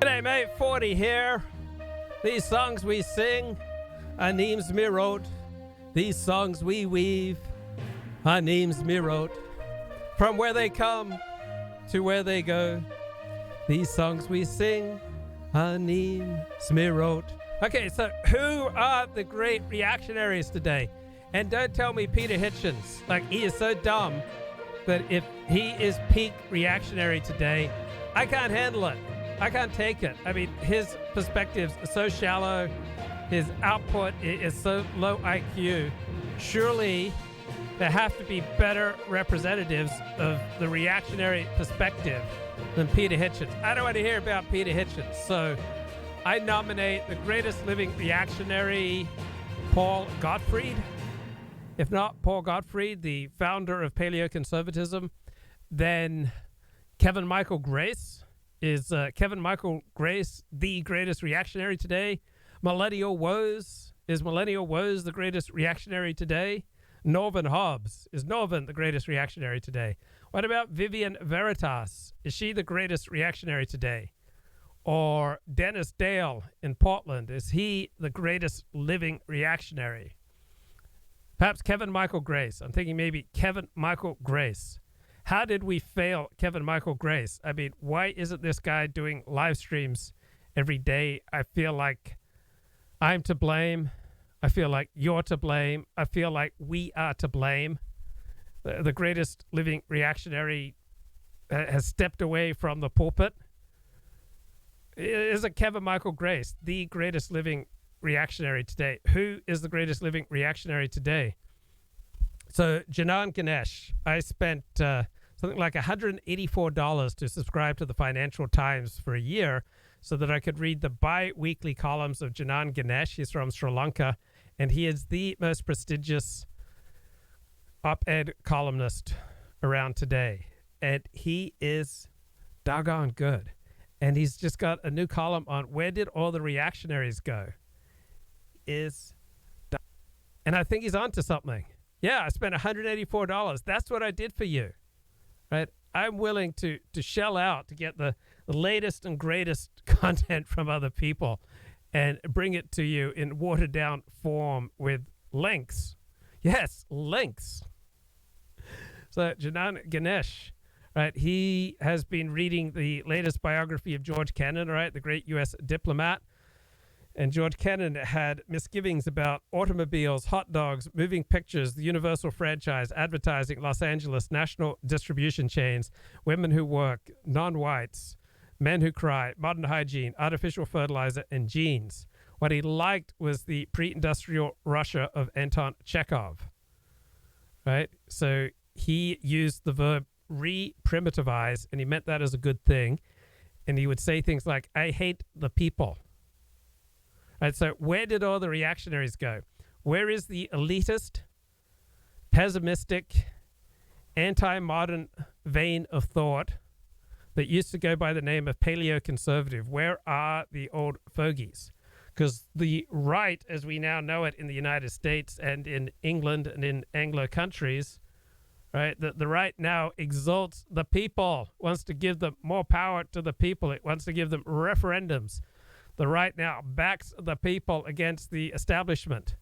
G'day mate, 40 here. These songs we sing, our names me wrote. These songs we weave, our names me wrote. From where they come to where they go, these songs we sing, our names me wrote. Okay, so who are the great reactionaries today? And don't tell me Peter Hitchens. Like, he is so dumb that if he is peak reactionary today, I can't handle it. I can't take it. I mean, his perspectives are so shallow. His output is so low IQ. Surely there have to be better representatives of the reactionary perspective than Peter Hitchens. I don't want to hear about Peter Hitchens. So I nominate the greatest living reactionary, Paul Gottfried. If not Paul Gottfried, the founder of paleoconservatism, then Kevin Michael Grace. Is Kevin Michael Grace the greatest reactionary today? Millennial Woes. Is Millennial Woes the greatest reactionary today? Norman Hobbs. Is Norman the greatest reactionary today? What about Vivian Veritas? Is she the greatest reactionary today? Or Dennis Dale in Portland. Is he the greatest living reactionary? Perhaps Kevin Michael Grace. I'm thinking maybe Kevin Michael Grace. How did we fail Kevin Michael Grace? I mean, why isn't this guy doing live streams every day? I feel like I'm to blame. I feel like you're to blame. I feel like we are to blame. The greatest living reactionary has stepped away from the pulpit. Is it Kevin Michael Grace, the greatest living reactionary today? Who is the greatest living reactionary today? So, Janan Ganesh, I spent something like $184 to subscribe to the Financial Times for a year so that I could read the bi-weekly columns of Janan Ganesh. He's from Sri Lanka, and he is the most prestigious op-ed columnist around today. And he is doggone good. And he's just got a new column on where did all the reactionaries go? And I think he's onto something. Yeah, I spent $184. That's what I did for you, right? I'm willing to shell out to get the latest and greatest content from other people and bring it to you in watered down form with links. Yes, links. So Janan Ganesh, right? He has been reading the latest biography of George Kennan, right? The great U.S. diplomat. And George Kennan had misgivings about automobiles, hot dogs, moving pictures, the Universal franchise, advertising, Los Angeles, national distribution chains, women who work, non-whites, men who cry, modern hygiene, artificial fertilizer, and genes. What he liked was the pre-industrial Russia of Anton Chekhov, right? So he used the verb re-primitivize, and he meant that as a good thing. And he would say things like, I hate the people. Right, so where did all the reactionaries go? Where is the elitist, pessimistic, anti-modern vein of thought that used to go by the name of paleoconservative? Where are the old fogies? Because the right, as we now know it in the United States and in England and in Anglo countries, right, the right now exalts the people, wants to give them more power to the people. It wants to give them referendums. The right now backs the people against the establishment.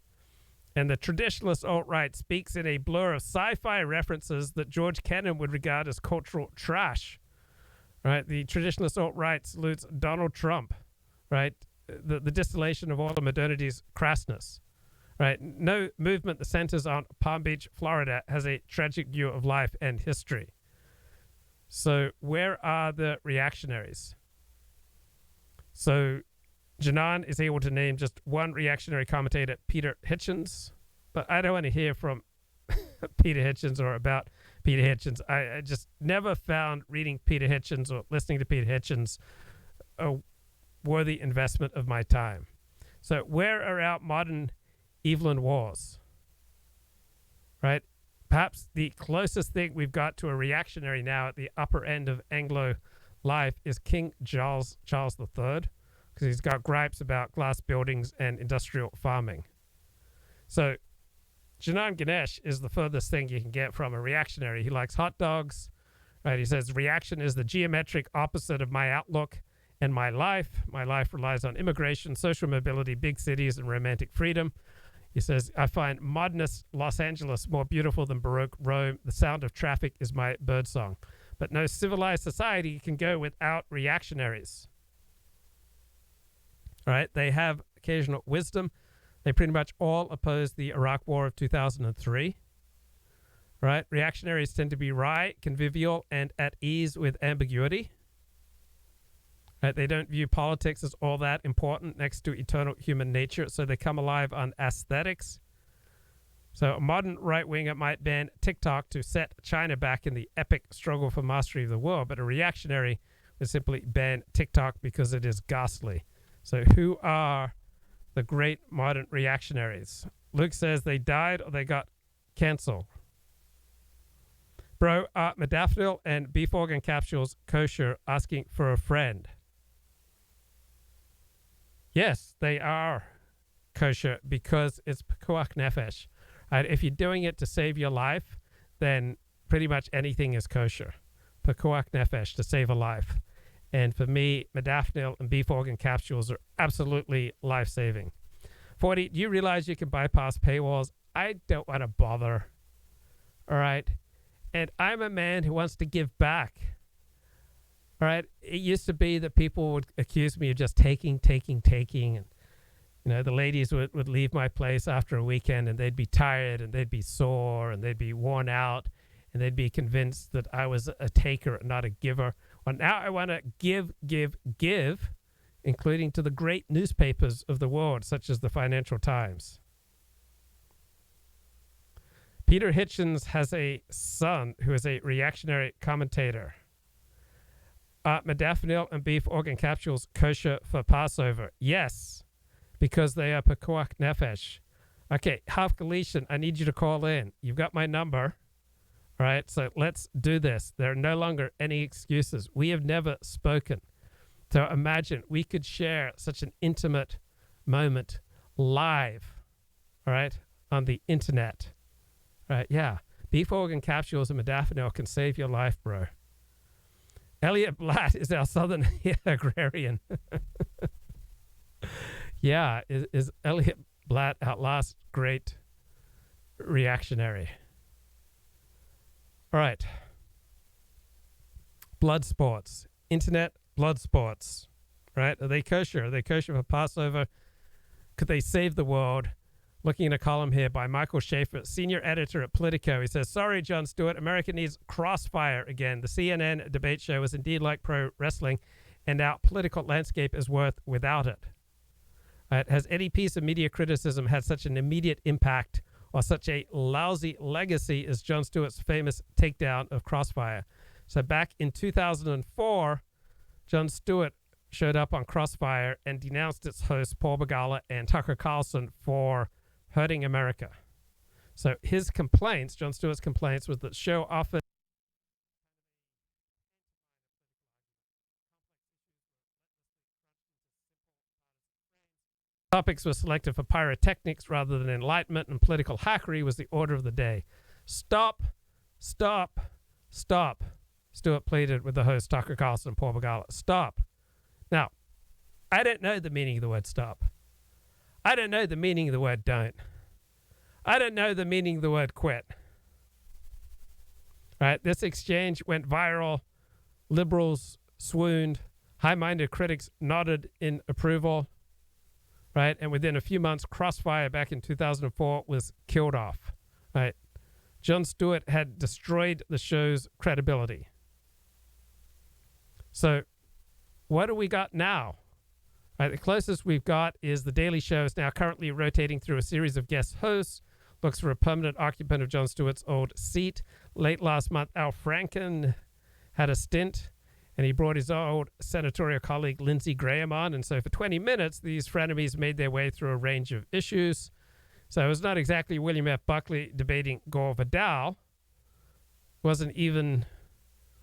And the traditionalist alt-right speaks in a blur of sci-fi references that George Kennan would regard as cultural trash. Right? The traditionalist alt-right salutes Donald Trump, right? The distillation of all of modernity's crassness. Right? No movement that centers on Palm Beach, Florida has a tragic view of life and history. So where are the reactionaries? So Janan is able to name just one reactionary commentator, Peter Hitchens, but I don't want to hear from Peter Hitchens or about Peter Hitchens. I just never found reading Peter Hitchens or listening to Peter Hitchens a worthy investment of my time. So where are our modern Evelyn Wars? Right? Perhaps the closest thing we've got to a reactionary now at the upper end of Anglo life is King Charles III. Because he's got gripes about glass buildings and industrial farming. So Janan Ganesh is the furthest thing you can get from a reactionary. He likes hot dogs, right? He says reaction is the geometric opposite of my outlook, and my life relies on immigration, social mobility, big cities, and romantic freedom. He says, I find modernist Los Angeles more beautiful than Baroque Rome. The sound of traffic is my birdsong. But no civilized society can go without reactionaries. All right, they have occasional wisdom. They pretty much all oppose the Iraq War of 2003. Right, reactionaries tend to be wry, convivial, and at ease with ambiguity. Right, they don't view politics as all that important next to eternal human nature, so they come alive on aesthetics. So a modern right-winger might ban TikTok to set China back in the epic struggle for mastery of the world, but a reactionary would simply ban TikTok because it is ghastly. So who are the great modern reactionaries? Luke says they died or they got cancelled. Bro, are modafinil and beef organ capsules kosher? Asking for a friend. Yes, they are kosher because it's pekuach nefesh. If you're doing it to save your life, then pretty much anything is kosher. Pekuach nefesh, to save a life. And for me, modafinil and beef organ capsules are absolutely life-saving. 40, do you realize you can bypass paywalls? I don't want to bother. All right? And I'm a man who wants to give back. All right? It used to be that people would accuse me of just taking. And, you know, the ladies would leave my place after a weekend and they'd be tired and they'd be sore and they'd be worn out and they'd be convinced that I was a taker and not a giver. Well, now I want to give, including to the great newspapers of the world, such as the Financial Times. Peter Hitchens has a son who is a reactionary commentator. Modafinil and beef organ capsules kosher for Passover? Yes, because they are pekuach nefesh. Okay, half Galician, I need you to call in. You've got my number. All right, so let's do this. There are no longer any excuses. We have never spoken. So imagine we could share such an intimate moment live, all right, on the internet. Right, yeah. Beef organ capsules and modafinil can save your life, bro. Elliott Blatt is our southern agrarian. Yeah, is Elliott Blatt our last great reactionary? All right. Blood sports. Internet blood sports. Right? Are they kosher? Are they kosher for Passover? Could they save the world? Looking at a column here by Michael Schaefer, senior editor at Politico. He says, sorry, Jon Stewart, America needs Crossfire again. The CNN debate show is indeed like pro wrestling, and our political landscape is worth without it. Has any piece of media criticism had such an immediate impact or such a lousy legacy as Jon Stewart's famous takedown of Crossfire? So back in 2004, Jon Stewart showed up on Crossfire and denounced its hosts, Paul Begala and Tucker Carlson, for hurting America. So his complaints, Jon Stewart's complaints, was that the show offered topics were selected for pyrotechnics rather than enlightenment, and political hackery was the order of the day. Stop, stop, stop, Stewart pleaded with the host Tucker Carlson and Paul Begala. Stop. Now, I don't know the meaning of the word stop. I don't know the meaning of the word don't. I don't know the meaning of the word quit. Right? This exchange went viral. Liberals swooned. High-minded critics nodded in approval. Right? And within a few months, Crossfire back in 2004 was killed off. Right? Jon Stewart had destroyed the show's credibility. So what do we got now? Right, the closest we've got is The Daily Show is now currently rotating through a series of guest hosts, looks for a permanent occupant of Jon Stewart's old seat. Late last month, Al Franken had a stint, and he brought his old senatorial colleague Lindsey Graham on. And so for 20 minutes, these frenemies made their way through a range of issues. So it was not exactly William F. Buckley debating Gore Vidal. Wasn't even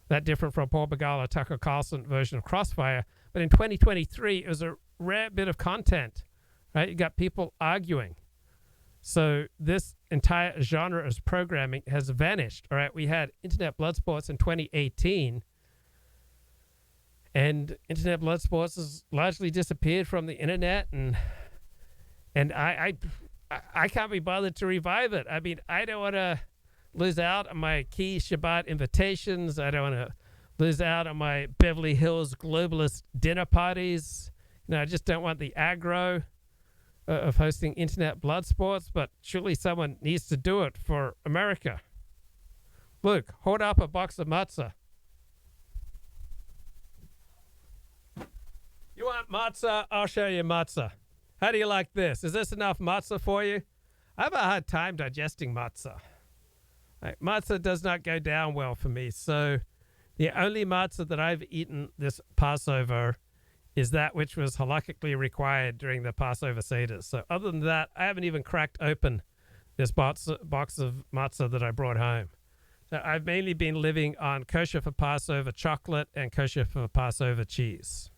that different from Paul Begala, Tucker Carlson version of Crossfire. But in 2023, it was a rare bit of content, right? You got people arguing. So this entire genre of programming has vanished, all right? We had Internet Blood Sports in 2018, And internet blood sports has largely disappeared from the internet, and I can't be bothered to revive it. I mean, I don't want to lose out on my key Shabbat invitations. I don't want to lose out on my Beverly Hills globalist dinner parties. I just don't want the aggro of hosting internet blood sports, but surely someone needs to do it for America. Luke, hold up a box of matzah. You want matzah? I'll show you matzah. How do you like this? Is this enough matzah for you? I have a hard time digesting matzah. Matzah does not go down well for me, so the only matzah that I've eaten this Passover is that which was halakhically required during the Passover Seder. So other than that, I haven't even cracked open this box of matzah that I brought home. So I've mainly been living on kosher for Passover chocolate and kosher for Passover cheese.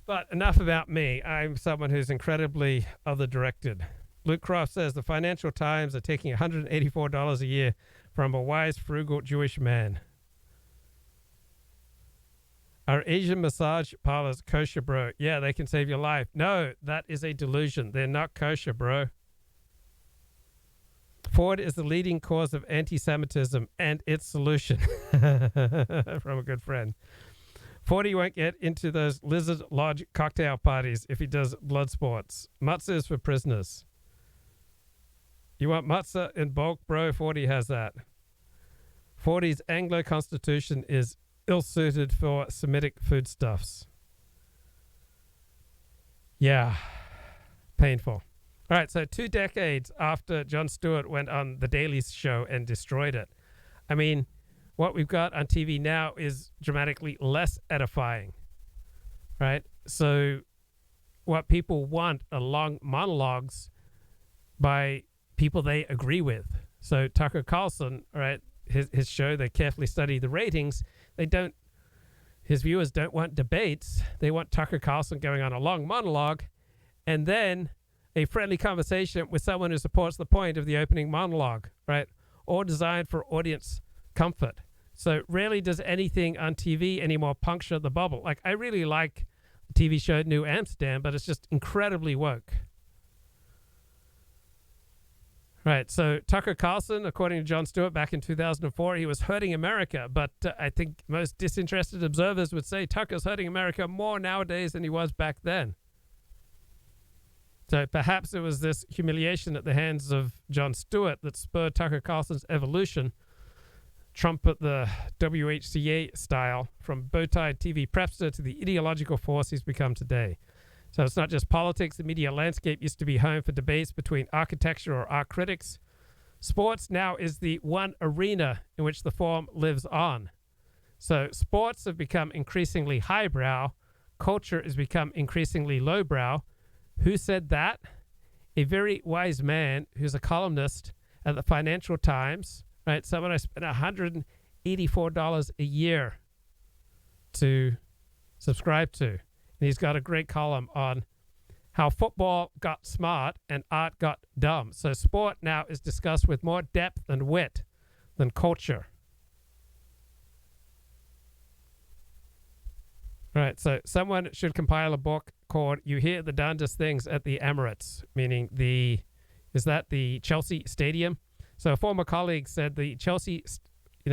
But enough about me. I'm someone who's incredibly other-directed. Luke Croft says the Financial Times are taking $184 a year from a wise, frugal Jewish man. Are Asian massage parlors kosher, bro? Yeah, they can save your life. No, that is a delusion. They're not kosher, bro. Ford is the leading cause of anti-Semitism and its solution. From a good friend. Fordy won't get into those Lizard Lodge cocktail parties if he does blood sports. Matzah is for prisoners. You want matzah in bulk, bro? Fordy has that. Fordy's Anglo Constitution is ill-suited for Semitic foodstuffs. Yeah, painful. All right, so 2 decades after Jon Stewart went on The Daily Show and destroyed it. I mean, what we've got on TV now is dramatically less edifying, right? So what people want are long monologues by people they agree with. So Tucker Carlson, right, his show, they carefully study the ratings. His viewers don't want debates. They want Tucker Carlson going on a long monologue and then a friendly conversation with someone who supports the point of the opening monologue, right? All designed for audience comfort. So rarely does anything on TV anymore puncture the bubble. Like, I really like the TV show New Amsterdam, but it's just incredibly woke. Right, so Tucker Carlson, according to Jon Stewart back in 2004, he was hurting America, but I think most disinterested observers would say Tucker's hurting America more nowadays than he was back then. So perhaps it was this humiliation at the hands of Jon Stewart that spurred Tucker Carlson's evolution, trumpet the WHCA style, from bow-tied TV prepster to the ideological force he's become today. So it's not just politics. The media landscape used to be home for debates between architecture or art critics. Sports now is the one arena in which the form lives on. So sports have become increasingly highbrow. Culture has become increasingly lowbrow. Who said that? A very wise man who's a columnist at the Financial Times, right? Someone I spent $184 a year to subscribe to. And he's got a great column on how football got smart and art got dumb. So sport now is discussed with more depth and wit than culture. All right, so someone should compile a book called You Hear the Darndest Things at the Emirates, meaning is that the Chelsea Stadium? So a former colleague said the Chelsea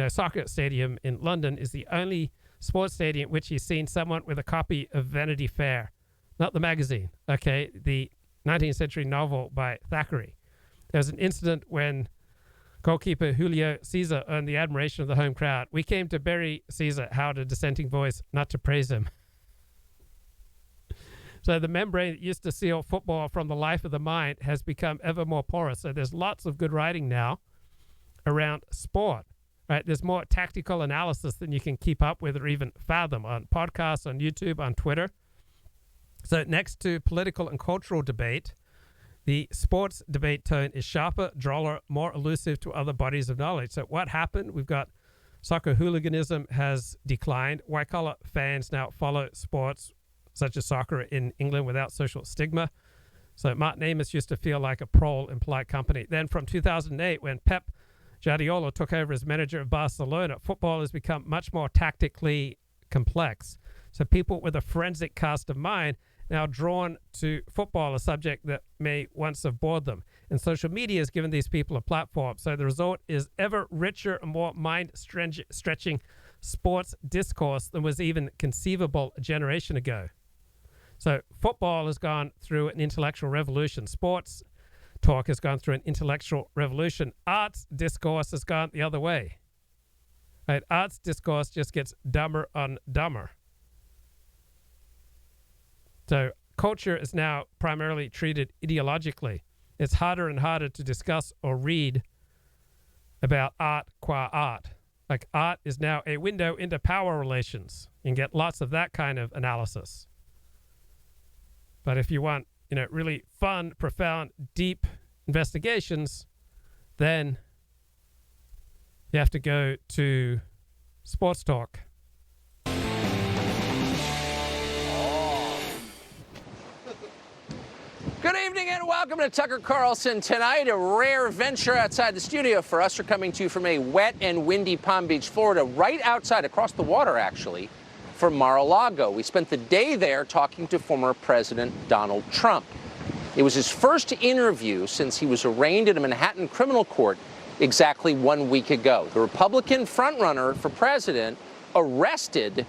soccer stadium in London is the only sports stadium which he's seen someone with a copy of Vanity Fair, not the magazine, okay, the 19th century novel by Thackeray. There was an incident when goalkeeper Julio Cesar earned the admiration of the home crowd. We came to bury Cesar, howled a dissenting voice, not to praise him. So the membrane that used to seal football from the life of the mind has become ever more porous. So there's lots of good writing now around sport. Right, there's more tactical analysis than you can keep up with or even fathom on podcasts, on YouTube, on Twitter. So next to political and cultural debate, the sports debate tone is sharper, droller, more elusive to other bodies of knowledge. So what happened? We've got soccer hooliganism has declined. White-collar fans now follow sports such as soccer in England without social stigma. So Martin Amos used to feel like a prole in polite company. Then from 2008, when Pep Guardiola took over as manager of Barcelona, football has become much more tactically complex. So people with a forensic cast of mind now drawn to football, a subject that may once have bored them. And social media has given these people a platform. So the result is ever richer and more mind-stretching sports discourse than was even conceivable a generation ago. So football has gone through an intellectual revolution. Sports talk has gone through an intellectual revolution. Arts discourse has gone the other way. Right? Arts discourse just gets dumber on dumber. So culture is now primarily treated ideologically. It's harder and harder to discuss or read about art qua art. Like art is now a window into power relations. You can get lots of that kind of analysis. But if you want, really fun, profound, deep investigations, then you have to go to sports talk. Good evening and welcome to Tucker Carlson Tonight. A rare venture outside the studio for us. We're coming to you from a wet and windy Palm Beach, Florida, right outside, across the water actually, from Mar-a-Lago. We spent the day there talking to former President Donald Trump. It was his first interview since he was arraigned in a Manhattan criminal court exactly 1 week ago. The Republican frontrunner for president arrested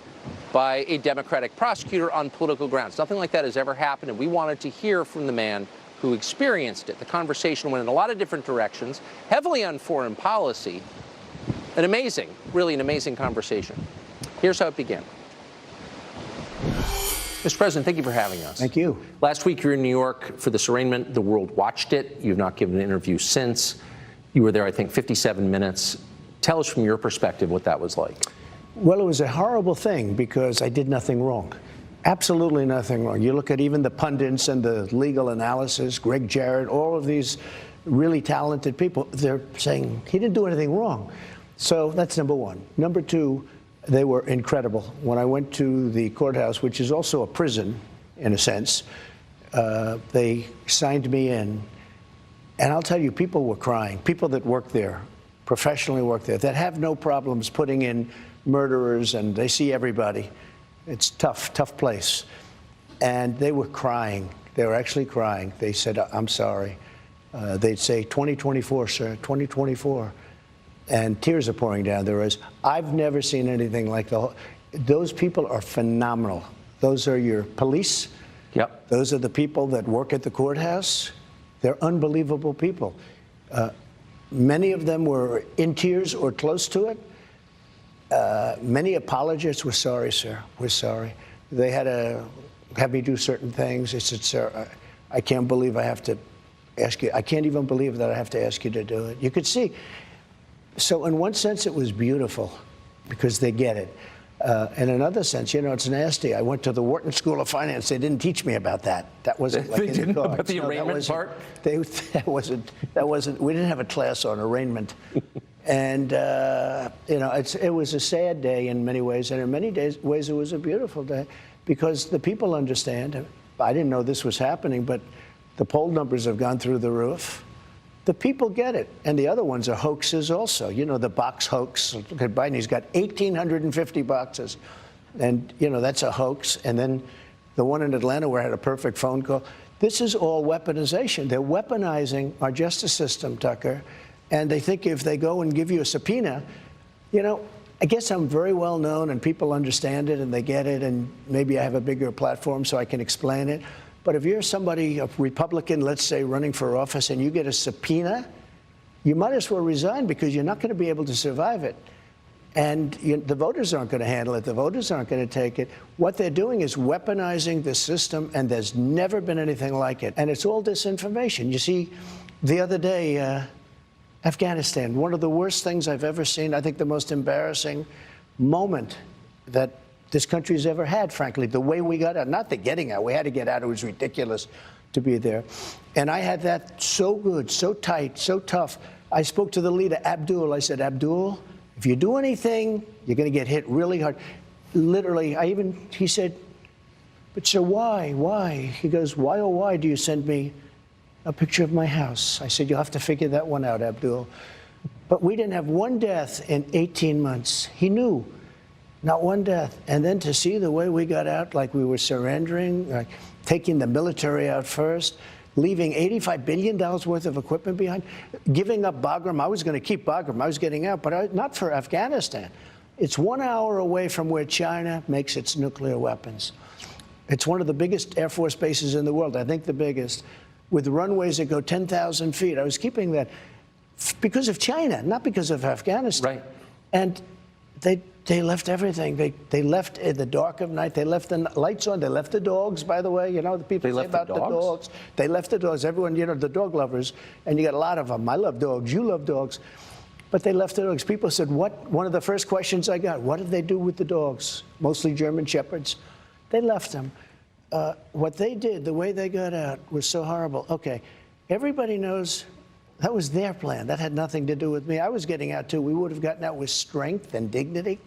by a Democratic prosecutor on political grounds. Nothing like that has ever happened, and we wanted to hear from the man who experienced it. The conversation went in a lot of different directions, heavily on foreign policy. Really an amazing conversation. Here's how it began. Mr. President, thank you for having us. Thank you. Last week you were in New York for this arraignment. The world watched it. You've not given an interview since. You were there, I think, 57 minutes. Tell us from your perspective what that was like. Well, it was a horrible thing because I did nothing wrong. Absolutely nothing wrong. You look at even the pundits and the legal analysis, Greg Jarrett, all of these really talented people, they're saying he didn't do anything wrong. So that's number one. Number two, they were incredible. When I went to the courthouse, which is also a prison in a sense, they signed me in. And I'll tell you, people were crying. People that work there, professionally work there, that have no problems putting in murderers, and they see everybody. It's tough place. And they were crying. They were actually crying. They said, I'm sorry. They'd say, 2024, sir, 2024. And tears are pouring down their eyes. I've never seen anything like those people are phenomenal. Those are your police. Yep. Those are the people that work at the courthouse. They're unbelievable people. Many of them were in tears or close to it. Many apologists were sorry, sir. We're sorry. They had to have me do certain things. They said, sir, I can't believe I have to ask you. I can't even believe that I have to ask you to do it. You could see. So in one sense, it was beautiful because they get it. In another sense, it's nasty. I went to the Wharton School of Finance. They didn't teach me about that. That wasn't like they didn't know about the arraignment part? That wasn't. We didn't have a class on arraignment. And, it was a sad day in many ways, and in many ways it was a beautiful day because the people understand. I didn't know this was happening, but the poll numbers have gone through the roof. The people get it, and the other ones are hoaxes also. The box hoax. Look at Biden, he's got 1,850 boxes, and, that's a hoax. And then the one in Atlanta where I had a perfect phone call. This is all weaponization. They're weaponizing our justice system, Tucker. And they think if they go and give you a subpoena, I guess I'm very well known and people understand it and they get it, and maybe I have a bigger platform so I can explain it. But if you're somebody, a Republican, let's say, running for office, and you get a subpoena, you might as well resign because you're not going to be able to survive it. And the voters aren't going to handle it. The voters aren't going to take it. What they're doing is weaponizing the system, and there's never been anything like it. And it's all disinformation. You see, the other day, Afghanistan, one of the worst things I've ever seen, I think the most embarrassing moment that this country's ever had, frankly, the way we got out, not the getting out, we had to get out, it was ridiculous to be there. And I had that so good, so tight, so tough. I spoke to the leader, Abdul, I said, Abdul, if you do anything, you're gonna get hit really hard. Literally, he said, but sir, why? He goes, why oh why do you send me a picture of my house? I said, you'll have to figure that one out, Abdul. But we didn't have one death in 18 months. He knew, not one death. And then to see the way we got out, like we were surrendering, like taking the military out first, leaving $85 billion worth of equipment behind, giving up Bagram. I was going to keep Bagram. I was getting out, but not for Afghanistan. It's 1 hour away from where China makes its nuclear weapons. It's one of the biggest Air Force bases in the world, I think the biggest, with runways that go 10,000 feet. I was keeping that because of China, not because of Afghanistan. Right. And they left everything. They left in the dark of night. They left the lights on. They left the dogs, by the way. You know, the people say about the dogs. They left the dogs. Everyone, you know, the dog lovers, and you got a lot of them. I love dogs. You love dogs. But they left the dogs. People said, what? One of the first questions I got, what did they do with the dogs? Mostly German Shepherds. They left them. What they did, the way they got out, was so horrible. Okay, everybody knows that was their plan. That had nothing to do with me. I was getting out, too. We would have gotten out with strength and dignity.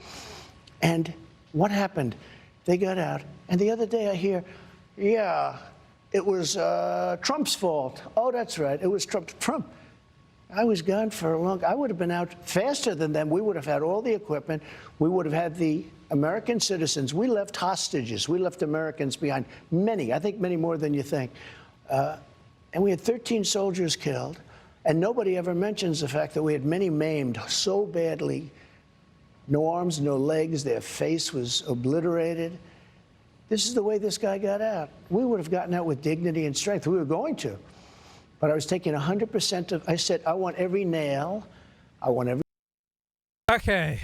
And what happened? They got out. And the other day I hear, yeah, it was Trump's fault. Oh, that's right. It was Trump. I was gone for a long. I would have been out faster than them. We would have had all the equipment. We would have had the American citizens. We left hostages. We left Americans behind. Many, I think many more than you think. And we had 13 soldiers killed. And nobody ever mentions the fact that we had many maimed so badly. No arms, no legs. Their face was obliterated. This is the way this guy got out. We would have gotten out with dignity and strength. We were going to. But I was taking 100% of, I said, I want every nail. I want every. Okay.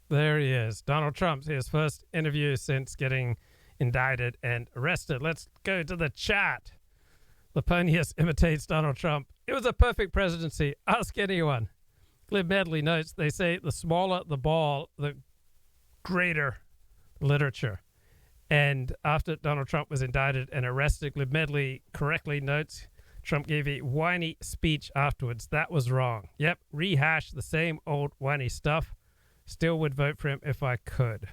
There he is. Donald Trump's his first interview since getting indicted and arrested. Let's go to the chat. Laponius imitates Donald Trump. It was a perfect presidency. Ask anyone. Glib Medley notes, they say the smaller the ball, the greater literature. And after Donald Trump was indicted and arrested, Glib Medley correctly notes Trump gave a whiny speech afterwards. That was wrong. Yep, rehash the same old whiny stuff. Still would vote for him if I could.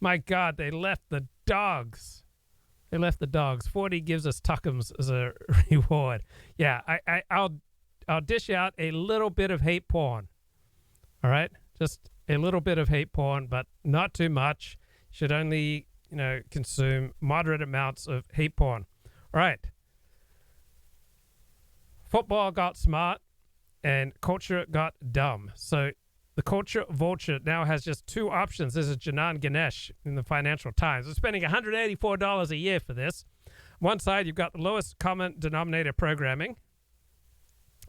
My God, they left the dogs. They left the dogs. 40 gives us tuckums as a reward. Yeah, I'll dish out a little bit of hate porn. All right? Just a little bit of hate porn, but not too much. Should only, consume moderate amounts of hate porn. All right. Football got smart and culture got dumb. So the culture vulture now has just two options. This is Janan Ganesh in the Financial Times. They're spending $184 a year for this. One side, you've got the lowest common denominator programming.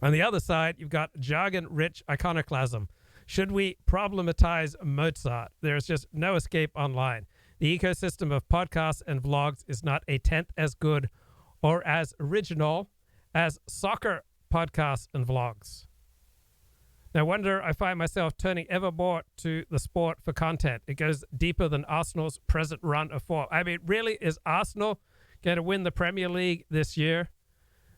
On the other side, you've got jargon-rich iconoclasm. Should we problematize Mozart? There's just no escape online. The ecosystem of podcasts and vlogs is not a tenth as good or as original as soccer podcasts and vlogs. No wonder I find myself turning ever more to the sport for content. It goes deeper than Arsenal's present run of form. I mean, really, is Arsenal going to win the Premier League this year?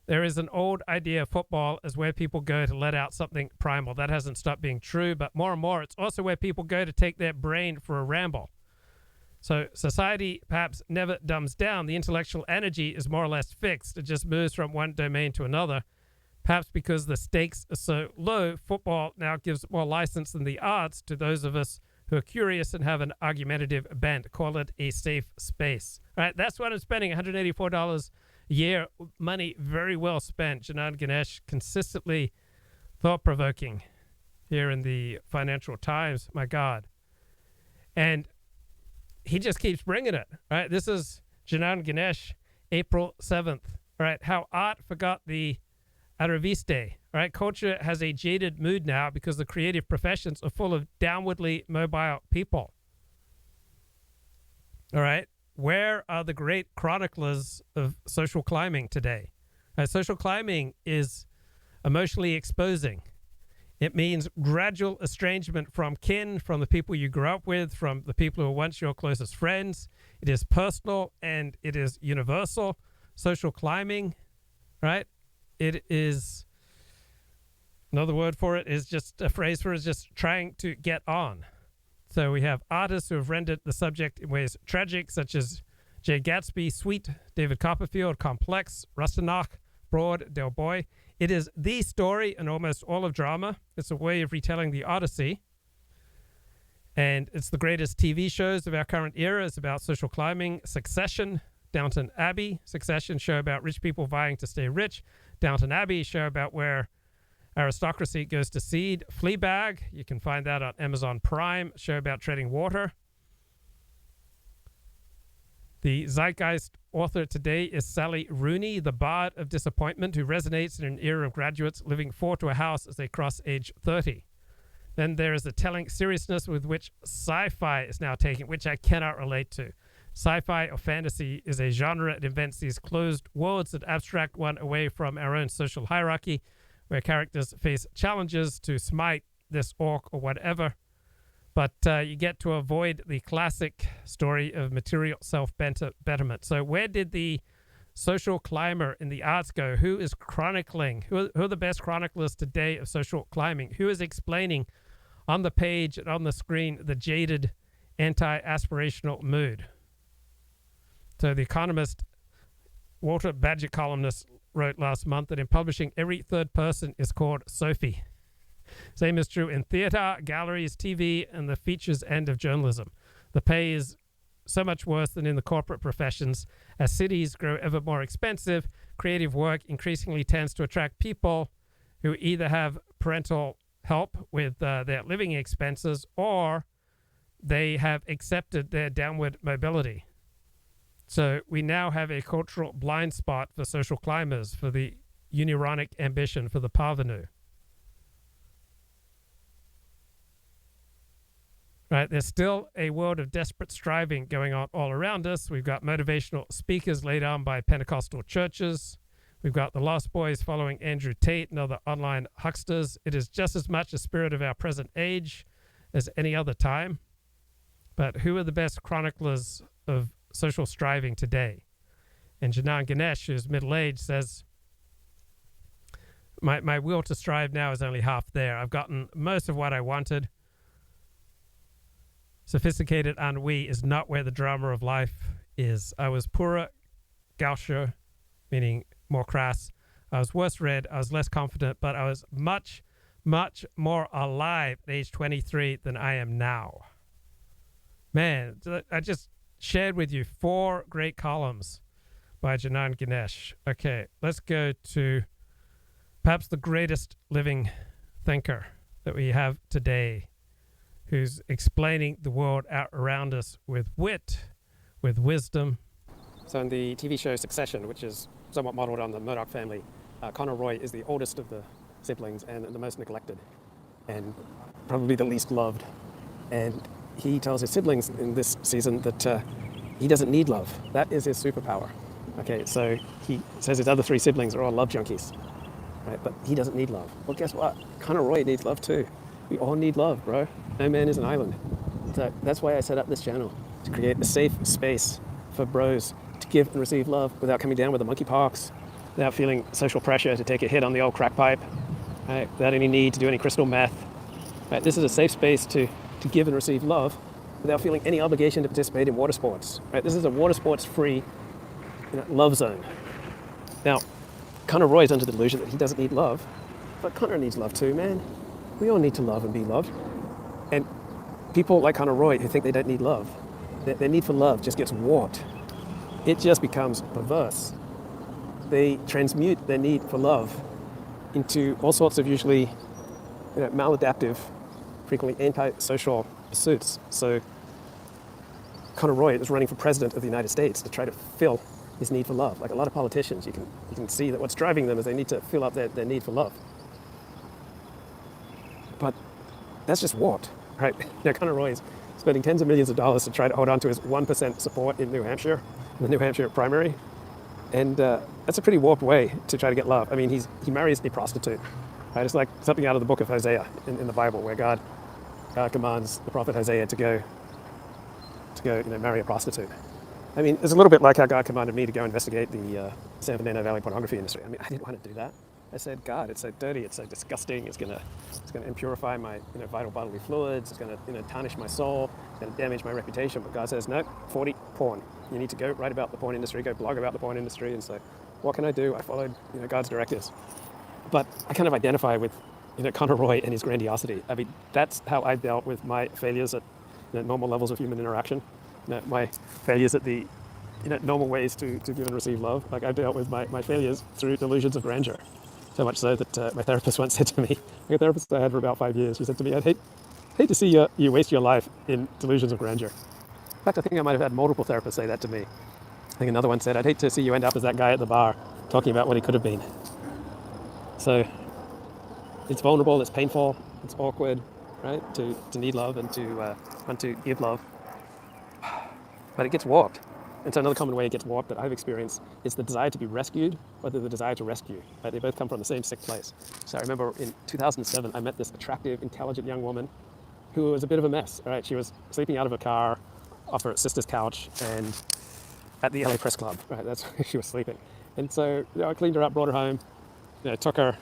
There is an old idea of football as where people go to let out something primal. That hasn't stopped being true, but more and more, it's also where people go to take their brain for a ramble. So society perhaps never dumbs down. The intellectual energy is more or less fixed. It just moves from one domain to another. Perhaps because the stakes are so low, football now gives more license than the arts to those of us who are curious and have an argumentative bent. Call it a safe space. All right, that's what I'm spending, $184 a year. Money very well spent. Janan Ganesh, consistently thought-provoking here in the Financial Times. My God. And he just keeps bringing it, right? This is Janan Ganesh, April 7th, right? How art forgot the Araviste, right? Culture has a jaded mood now because the creative professions are full of downwardly mobile people. All right? Where are the great chroniclers of social climbing today? Social climbing is emotionally exposing. It means gradual estrangement from kin, from the people you grew up with, from the people who were once your closest friends. It is personal and it is universal. Social climbing, right? It is, another word for it is just a phrase for it is just trying to get on. So we have artists who have rendered the subject in ways tragic, such as Jay Gatsby, Sweet, David Copperfield, Complex, Rastenach, Broad, Del Boy. It is the story in almost all of drama. It's a way of retelling the Odyssey. And it's the greatest TV shows of our current era. It's about social climbing. Succession, Downton Abbey. Succession, show about rich people vying to stay rich. Downton Abbey, show about where aristocracy goes to seed. Fleabag, you can find that on Amazon Prime. Show about treading water. The Zeitgeist author today is Sally Rooney, the bard of disappointment who resonates in an era of graduates living four to a house as they cross age 30. Then there is the telling seriousness with which sci-fi is now taken, which I cannot relate to. Sci-fi or fantasy is a genre that invents these closed worlds that abstract one away from our own social hierarchy, where characters face challenges to smite this orc or whatever. But you get to avoid the classic story of material self-betterment. So where did the social climber in the arts go? Who is chronicling? Who are the best chroniclers today of social climbing? Who is explaining on the page and on the screen the jaded anti-aspirational mood? So The Economist, Walter Bagehot columnist, wrote last month that in publishing, every third person is called Sophie. Same is true in theater, galleries, TV, and the features end of journalism. The pay is so much worse than in the corporate professions. As cities grow ever more expensive, creative work increasingly tends to attract people who either have parental help with their living expenses or they have accepted their downward mobility. So we now have a cultural blind spot for social climbers, for the unironic ambition for the parvenu. Right, there's still a world of desperate striving going on all around us. We've got motivational speakers laid on by Pentecostal churches. We've got the Lost Boys following Andrew Tate and other online hucksters. It is just as much a spirit of our present age as any other time. But who are the best chroniclers of social striving today? And Janan Ganesh, who's middle-aged, says, my will to strive now is only half there. I've gotten most of what I wanted. Sophisticated ennui is not where the drama of life is. I was poorer, gaucher, meaning more crass. I was worse read. I was less confident, but I was much, much more alive at age 23 than I am now. Man, I just shared with you 4 great columns by Janan Ganesh. Okay, let's go to perhaps the greatest living thinker that we have today, who's explaining the world out around us with wit, with wisdom. So in the TV show Succession, which is somewhat modeled on the Murdoch family, Conor Roy is the oldest of the siblings and the most neglected and probably the least loved. And he tells his siblings in this season that he doesn't need love. That is his superpower. Okay, so he says his other 3 siblings are all love junkies, right? But he doesn't need love. Well, guess what? Conor Roy needs love too. We all need love, bro. No man is an island. So that's why I set up this channel, to create a safe space for bros to give and receive love without coming down with the monkeypox, without feeling social pressure to take a hit on the old crack pipe, right? Without any need to do any crystal meth. Right? This is a safe space to give and receive love without feeling any obligation to participate in water sports. Right? This is a water sports-free love zone. Now, Conor Roy is under the delusion that he doesn't need love, but Conor needs love too, man. We all need to love and be loved. And people like Conor Roy who think they don't need love, their need for love just gets warped. It just becomes perverse. They transmute their need for love into all sorts of usually maladaptive, frequently anti-social pursuits. So Conor Roy is running for president of the United States to try to fill his need for love. Like a lot of politicians, you can see that what's driving them is they need to fill up their need for love. But that's just warped, right? Conor Roy is spending tens of millions of dollars to try to hold on to his 1% support in New Hampshire, in the New Hampshire primary. And that's a pretty warped way to try to get love. I mean, he marries a prostitute, right? It's like something out of the book of Hosea in the Bible, where God commands the prophet Hosea to go marry a prostitute. I mean, it's a little bit like how God commanded me to go investigate the San Fernando Valley pornography industry. I mean, I didn't want to do that. I said, God, it's so dirty, it's so disgusting, it's gonna impurify my vital bodily fluids, it's gonna tarnish my soul, it's gonna damage my reputation. But God says, no, 40, porn. You need to go write about the porn industry, go blog about the porn industry. And so, what can I do? I followed God's directives. But I kind of identify with, Conor Roy and his grandiosity. I mean, that's how I dealt with my failures at normal levels of human interaction. My failures at the normal ways to give and receive love. Like I dealt with my failures through delusions of grandeur. So much so that my therapist once said to me, a therapist I had for about 5 years, she said to me, I'd hate to see you waste your life in delusions of grandeur. In fact, I think I might have had multiple therapists say that to me. I think another one said, I'd hate to see you end up as that guy at the bar talking about what he could have been. So it's vulnerable, it's painful, it's awkward, right? To need love and to want to give love. But it gets warped. And so another common way it gets warped that I've experienced is the desire to be rescued or the desire to rescue. Right? They both come from the same sick place. So I remember in 2007, I met this attractive, intelligent young woman who was a bit of a mess. Right? She was sleeping out of her car off her sister's couch and at the LA Press Club. Right? That's where she was sleeping. And so I cleaned her up, brought her home, took her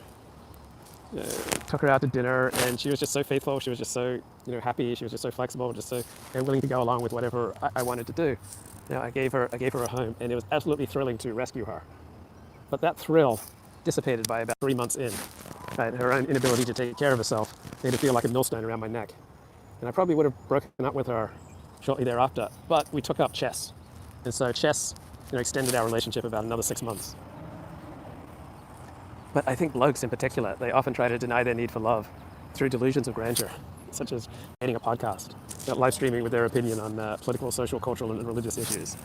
out to dinner, and she was just so faithful. She was just so happy. She was just so flexible, just so willing to go along with whatever I wanted to do. I gave her a home, and it was absolutely thrilling to rescue her. But that thrill dissipated by about 3 months in. Right? Her own inability to take care of herself made her feel like a millstone around my neck. And I probably would have broken up with her shortly thereafter, but we took up chess. And so chess extended our relationship about another 6 months. But I think blokes in particular, they often try to deny their need for love through delusions of grandeur, such as creating a podcast, live streaming with their opinion on political, social, cultural, and religious issues.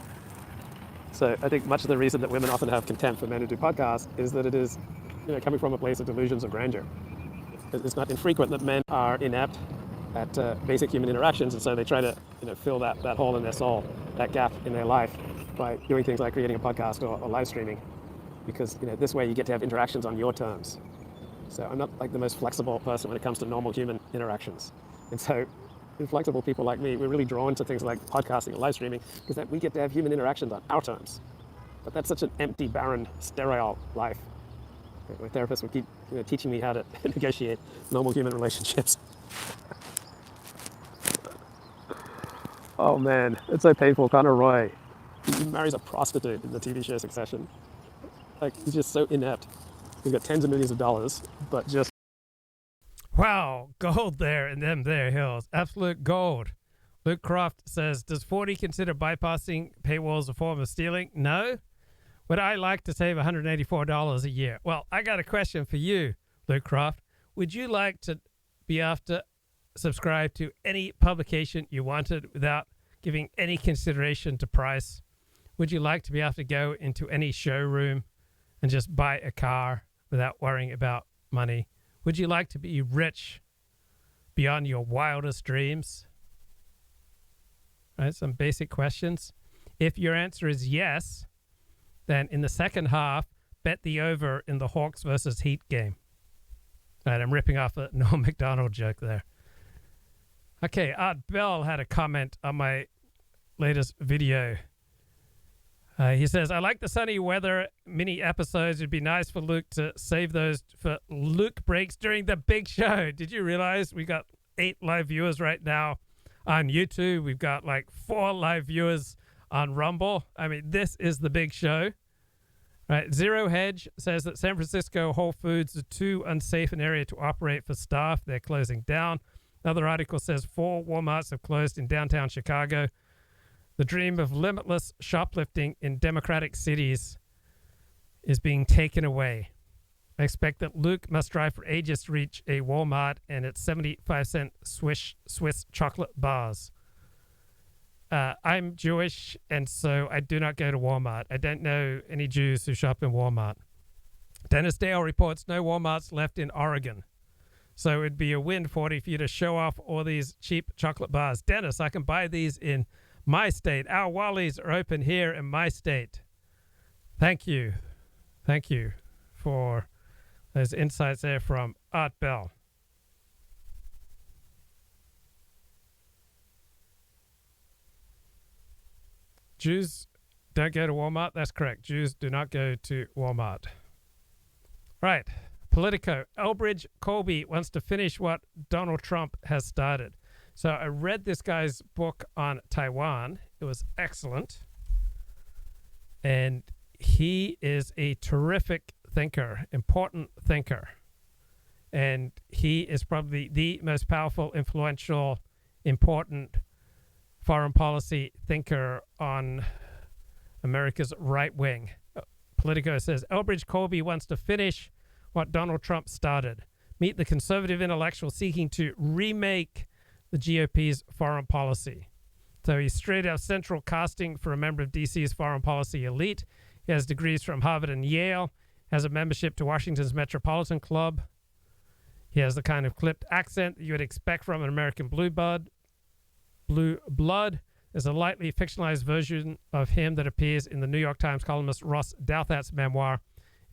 So I think much of the reason that women often have contempt for men who do podcasts is that it is coming from a place of delusions of grandeur. It's not infrequent that men are inept at basic human interactions, and so they try to fill that hole in their soul, that gap in their life, by doing things like creating a podcast or live streaming. Because this way you get to have interactions on your terms. So I'm not like the most flexible person when it comes to normal human interactions. And so inflexible people like me, we're really drawn to things like podcasting and live streaming because that we get to have human interactions on our terms. But that's such an empty, barren, sterile life. My therapist would keep teaching me how to negotiate normal human relationships. Oh man, it's so painful. Conor Roy, he marries a prostitute in the TV show Succession. Like, he's just so inept. He's got tens of millions of dollars, but just... Wow, gold there in them there hills. Absolute gold. Luke Croft says, does 40 consider bypassing paywalls a form of stealing? No. Would I like to save $184 a year? Well, I got a question for you, Luke Croft. Would you like to be able to subscribe to any publication you wanted without giving any consideration to price? Would you like to be able to go into any showroom and just buy a car without worrying about money? Would you like to be rich beyond your wildest dreams? Right, some basic questions. If your answer is yes, then in the second half, bet the over in the Hawks versus Heat game. Right, I'm ripping off a Norm Macdonald joke there. Okay, Art Bell had a comment on my latest video. He says, I like the sunny weather mini episodes. It'd be nice for Luke to save those for Luke breaks during the big show. Did you realize we got 8 live viewers right now on YouTube? We've got like 4 live viewers on Rumble. I mean, this is the big show. Right. Zero Hedge says that San Francisco Whole Foods is too unsafe an area to operate for staff. They're closing down. Another article says 4 Walmarts have closed in downtown Chicago. The dream of limitless shoplifting in democratic cities is being taken away. I expect that Luke must strive for ages to reach a Walmart and its 75-cent Swiss chocolate bars. I'm Jewish, and so I do not go to Walmart. I don't know any Jews who shop in Walmart. Dennis Dale reports no Walmarts left in Oregon. So it'd be a win, 40, for you to show off all these cheap chocolate bars. Dennis, I can buy these in my state. Our Wallies are open here in my state. Thank you. Thank you for those insights there from Art Bell. Jews don't go to Walmart. That's correct. Jews do not go to Walmart. Right. Politico. Elbridge Colby wants to finish what Donald Trump has started. So I read this guy's book on Taiwan. It was excellent. And he is a terrific thinker, important thinker. And he is probably the most powerful, influential, important foreign policy thinker on America's right wing. Politico says, Elbridge Colby wants to finish what Donald Trump started. Meet the conservative intellectual seeking to remake the GOP's foreign policy. So he's straight out central casting for a member of DC's foreign policy elite. He has degrees from Harvard and Yale, has a membership to Washington's Metropolitan Club. He has the kind of clipped accent that you would expect from an American blue blood. There's a lightly fictionalized version of him that appears in the New York Times columnist Ross Douthat's memoir of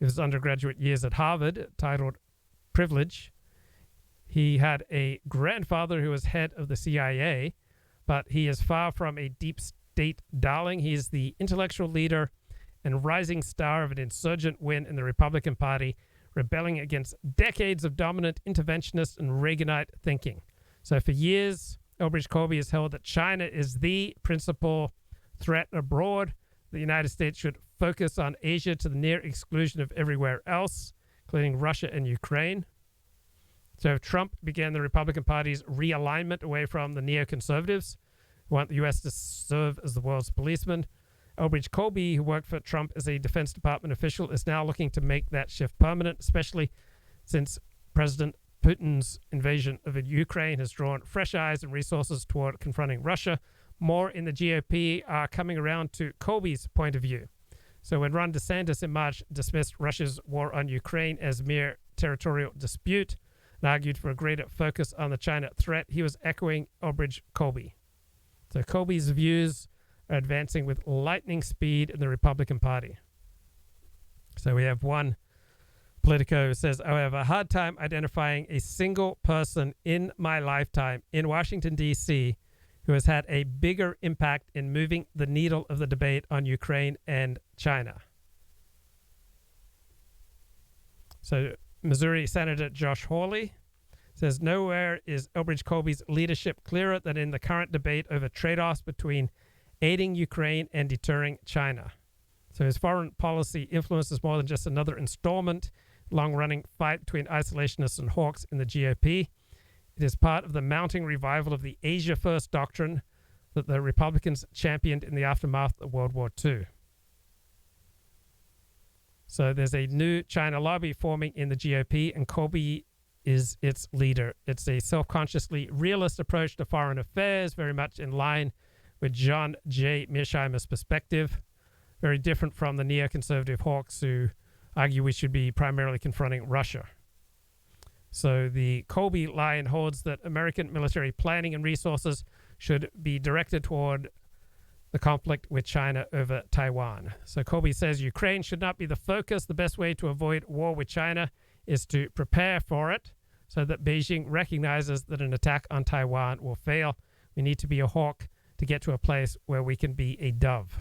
his undergraduate years at Harvard, titled Privilege. He had a grandfather who was head of the CIA, but he is far from a deep state darling. He is the intellectual leader and rising star of an insurgent wing in the Republican Party, rebelling against decades of dominant interventionist and Reaganite thinking. So for years, Elbridge Colby has held that China is the principal threat abroad. The United States should focus on Asia to the near exclusion of everywhere else, including Russia and Ukraine. So if Trump began the Republican Party's realignment away from the neoconservatives, who want the U.S. to serve as the world's policeman, Elbridge Colby, who worked for Trump as a Defense Department official, is now looking to make that shift permanent, especially since President Putin's invasion of Ukraine has drawn fresh eyes and resources toward confronting Russia. More in the GOP are coming around to Colby's point of view. So when Ron DeSantis in March dismissed Russia's war on Ukraine as mere territorial dispute and argued for a greater focus on the China threat, he was echoing Elbridge Colby. So Colby's views are advancing with lightning speed in the Republican Party. So we have one Politico says, I have a hard time identifying a single person in my lifetime in Washington, D.C., who has had a bigger impact in moving the needle of the debate on Ukraine and China. So Missouri Senator Josh Hawley says, nowhere is Elbridge Colby's leadership clearer than in the current debate over trade-offs between aiding Ukraine and deterring China. So his foreign policy influence is more than just another installment, long-running fight between isolationists and hawks in the GOP. It is part of the mounting revival of the Asia First doctrine that the Republicans championed in the aftermath of World War II. So there's a new China lobby forming in the GOP, and Colby is its leader. It's a self-consciously realist approach to foreign affairs, very much in line with John J. Mearsheimer's perspective, very different from the neoconservative hawks who argue we should be primarily confronting Russia. So the Colby line holds that American military planning and resources should be directed toward the conflict with China over Taiwan. So Colby says Ukraine should not be the focus. The best way to avoid war with China is to prepare for it so that Beijing recognizes that an attack on Taiwan will fail. We need to be a hawk to get to a place where we can be a dove.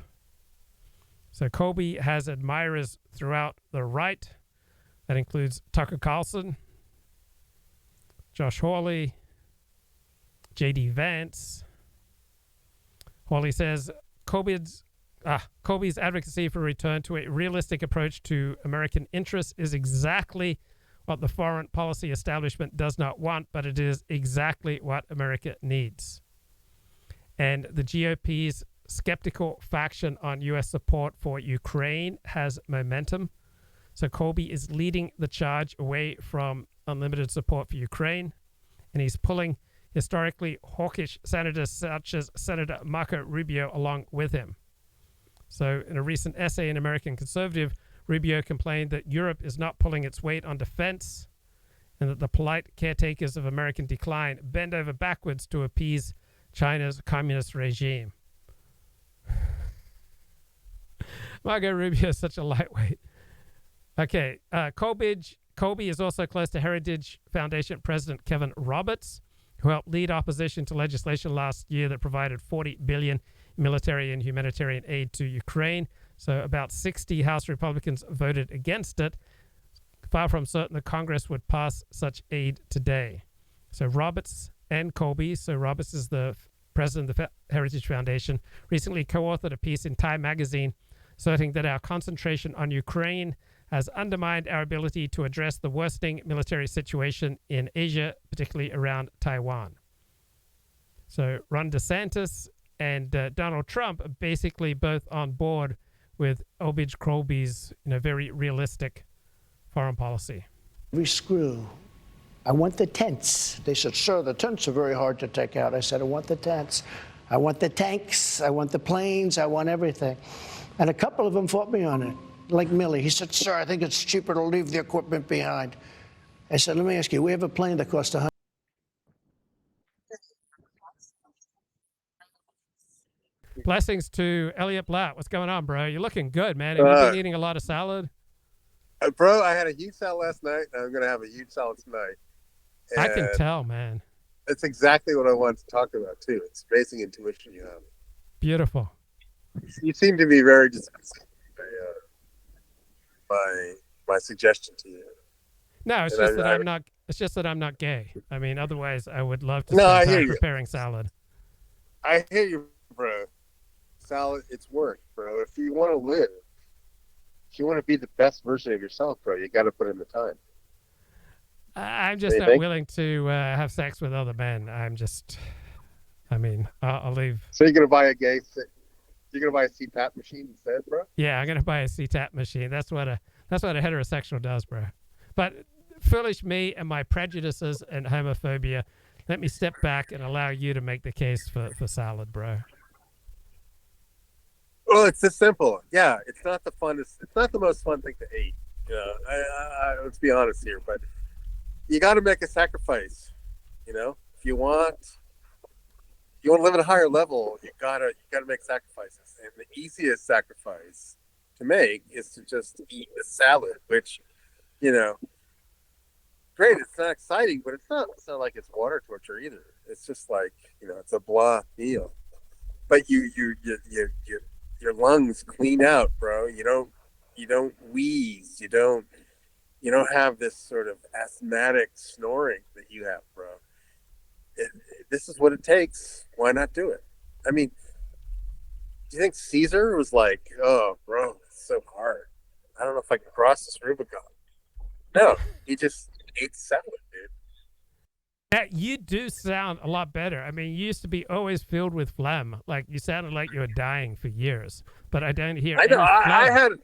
So Colby has admirers throughout the right. That includes Tucker Carlson, Josh Hawley, J.D. Vance. Hawley says Colby's advocacy for a return to a realistic approach to American interests is exactly what the foreign policy establishment does not want, but it is exactly what America needs. And the GOP's skeptical faction on U.S. support for Ukraine has momentum. So Colby is leading the charge away from unlimited support for Ukraine, and he's pulling historically hawkish senators such as Senator Marco Rubio along with him. So in a recent essay in American Conservative, Rubio complained that Europe is not pulling its weight on defense and that the polite caretakers of American decline bend over backwards to appease China's communist regime. Marco Rubio is such a lightweight. Okay, Colby is also close to Heritage Foundation President Kevin Roberts, who helped lead opposition to legislation last year that provided $40 billion military and humanitarian aid to Ukraine. So about 60 House Republicans voted against it, far from certain that Congress would pass such aid today. So Roberts and Colby, so Roberts is the president of the Heritage Foundation, recently co-authored a piece in Time magazine asserting that our concentration on Ukraine has undermined our ability to address the worsening military situation in Asia, particularly around Taiwan. So Ron DeSantis and Donald Trump are basically both on board with Elbridge Colby's very realistic foreign policy. Every screw. I want the tents. They said, sir, the tents are very hard to take out. I said, I want the tents. I want the tanks. I want the planes. I want everything. And a couple of them fought me on it. Like Millie, he said, sir, I think it's cheaper to leave the equipment behind. I said, let me ask you, we have a plane that costs $100. Blessings to Elliott Blatt. What's going on, bro? You're looking good, man. Have you been eating a lot of salad? Bro, I had a huge salad last night, and I'm going to have a huge salad tonight. And I can tell, man. It's exactly what I wanted to talk about, too. It's amazing intuition you have. Beautiful. You seem to be very dismissive my suggestion to you. No, it's And just that I'm not. It's just that I'm not gay. I mean, otherwise I would love to No, I spend hear time you. preparing salad. I hear you, bro. Salad, it's work, bro. If you want to live, if you want to be the best version of yourself, bro, you got to put in the time. I'm just not willing to have sex with other men. I'll leave. So you're gonna buy a CPAP machine instead, bro? Yeah, I'm gonna buy a CTAP machine. That's what a heterosexual does, bro. But foolish me and my prejudices and homophobia, let me step back and allow you to make the case for salad, bro. Well, it's this simple. Yeah, it's not the most fun thing to eat. Let's be honest here, but you got to make a sacrifice. If you want to live at a higher level, you gotta make sacrifices. And the easiest sacrifice to make is to just eat a salad, which, great. It's not exciting, but it's not like it's water torture either. It's just like, it's a blah meal. But your lungs clean out, bro. You don't wheeze. You don't have this sort of asthmatic snoring that you have, bro. This is what it takes. Why not do it? I mean, do you think Caesar was like, oh, bro, it's so hard. I don't know if I can cross this Rubicon. No, he just ate salad, dude. Yeah, you do sound a lot better. I mean, you used to be always filled with phlegm. Like, you sounded like you were dying for years. But I don't hear any phlegm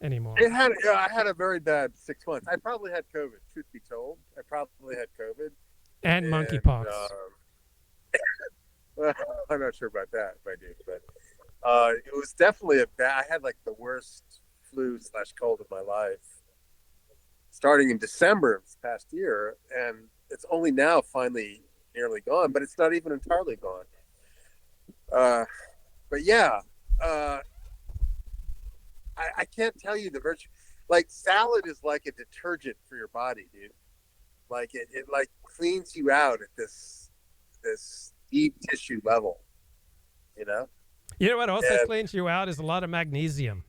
anymore. I had a very bad 6 months. I probably had COVID, truth be told. I probably had COVID. And monkeypox. Well, I'm not sure about that if I do. But it was definitely I had like the worst flu/cold of my life starting in December of this past year. And it's only now finally nearly gone, but it's not even entirely gone. But yeah, I can't tell you the virtue. Like, salad is like a detergent for your body, dude. Like it like cleans you out at this deep tissue level, You know what also cleans you out is a lot of magnesium.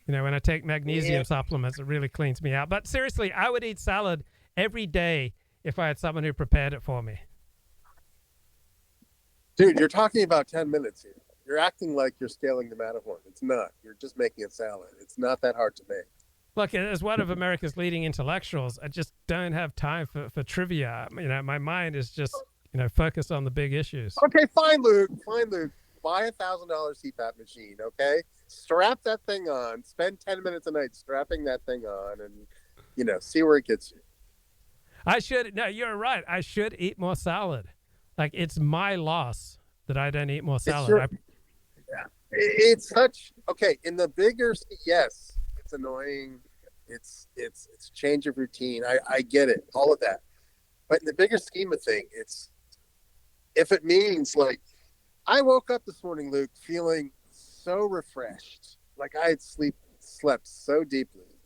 When I take magnesium supplements, it really cleans me out. But seriously, I would eat salad every day if I had someone who prepared it for me. Dude, you're talking about 10 minutes here. You're acting like you're scaling the Matterhorn. It's not. You're just making a salad. It's not that hard to make. Look, as one of America's leading intellectuals, I just don't have time for trivia. My mind is just, focused on the big issues. Okay, fine, Luke. Buy $1,000 CPAP machine, okay? Strap that thing on. Spend 10 minutes a night strapping that thing on and, see where it gets you. No, you're right. I should eat more salad. Like, it's my loss that I don't eat more salad. It's such, okay, in the bigger, yes, it's annoying. It's a change of routine. I get it, all of that. But in the bigger scheme of things, if it means, like, I woke up this morning, Luke, feeling so refreshed. Like I had slept so deeply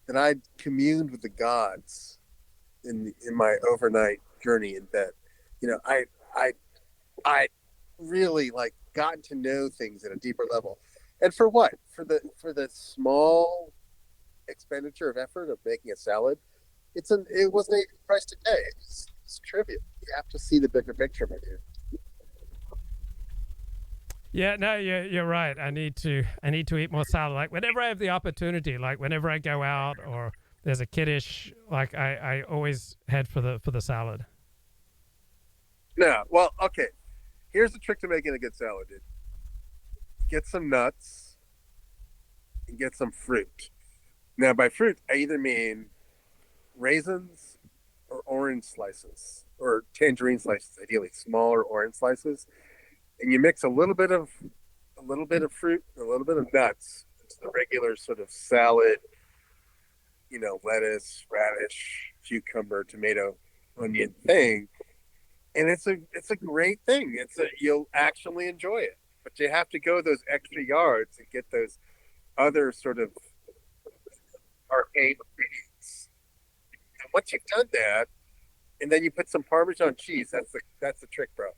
that I'd communed with the gods in my overnight journey in bed. I really like gotten to know things at a deeper level. And for what? For the small expenditure of effort of making a salad, it wasn't a price to pay. It's trivial. You have to see the bigger picture, my dude. Yeah, no, you're right. I need to eat more salad. Like whenever I have the opportunity, like whenever I go out or there's a kiddish, like I always head for the salad. No, well, okay. Here's the trick to making a good salad, dude. Get some nuts and get some fruit. Now, by fruit, I either mean raisins or orange slices or tangerine slices, ideally smaller orange slices, and you mix a little bit of fruit and a little bit of nuts. It's the regular sort of salad, lettuce, radish, cucumber, tomato, onion thing, and it's a great thing. You'll actually enjoy it, but you have to go those extra yards and get those other sort of arcane ingredients. And once you've done that, and then you put some Parmesan cheese. That's the trick, bro.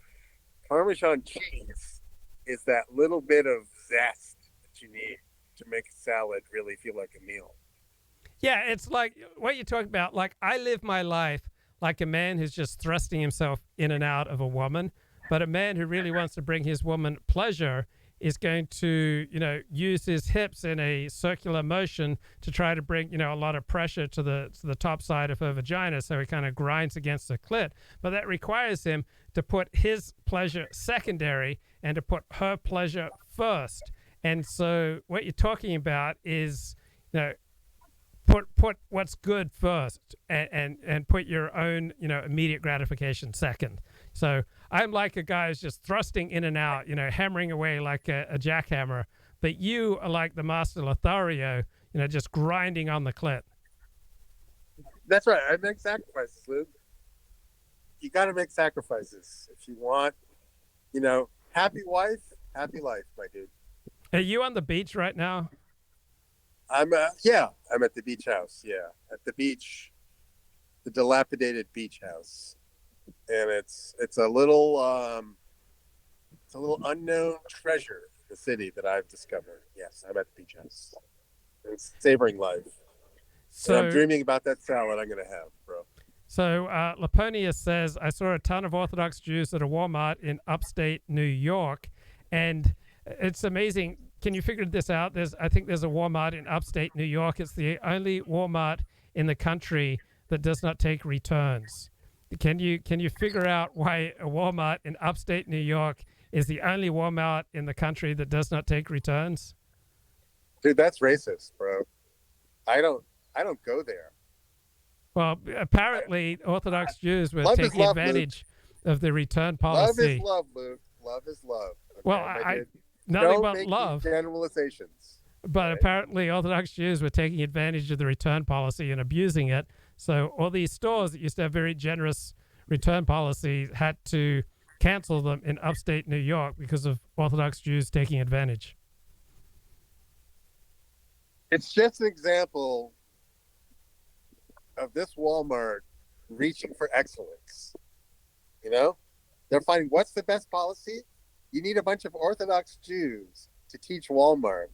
Parmesan cheese is that little bit of zest that you need to make a salad really feel like a meal. Yeah, it's like what you're talking about. Like I live my life like a man who's just thrusting himself in and out of a woman, but a man who really wants to bring his woman pleasure is going to, use his hips in a circular motion to try to bring, a lot of pressure to the top side of her vagina. So he kind of grinds against the clit. But that requires him to put his pleasure secondary and to put her pleasure first. And so what you're talking about is, put what's good first and put your own, immediate gratification second. So I'm like a guy who's just thrusting in and out, hammering away like a jackhammer. But you are like the master Lothario, just grinding on the clit. That's right. I make sacrifices, Luke. You got to make sacrifices if you want, happy wife, happy life, my dude. Are you on the beach right now? I'm at the beach house. Yeah, at the beach, the dilapidated beach house, and it's a little unknown treasure in the city that I've discovered. Yes, I'm at the beach house. It's savoring life. So and I'm dreaming about that salad I'm gonna have, bro. So Laponia says, I saw a ton of Orthodox Jews at a Walmart in upstate New York, and it's amazing. Can you figure this out? I think there's a Walmart in upstate New York. It's the only Walmart in the country that does not take returns. Can you figure out why a Walmart in upstate New York is the only Walmart in the country that does not take returns? Dude, that's racist, bro. I don't go there. Well, apparently Orthodox Jews were taking advantage of the return policy. Love is love, Luke. Love is love. Okay, well, nothing but love. Generalizations. But apparently Orthodox Jews were taking advantage of the return policy and abusing it. So all these stores that used to have very generous return policies had to cancel them in upstate New York because of Orthodox Jews taking advantage. It's just an example of this Walmart reaching for excellence. They're finding what's the best policy? You need a bunch of Orthodox Jews to teach Walmart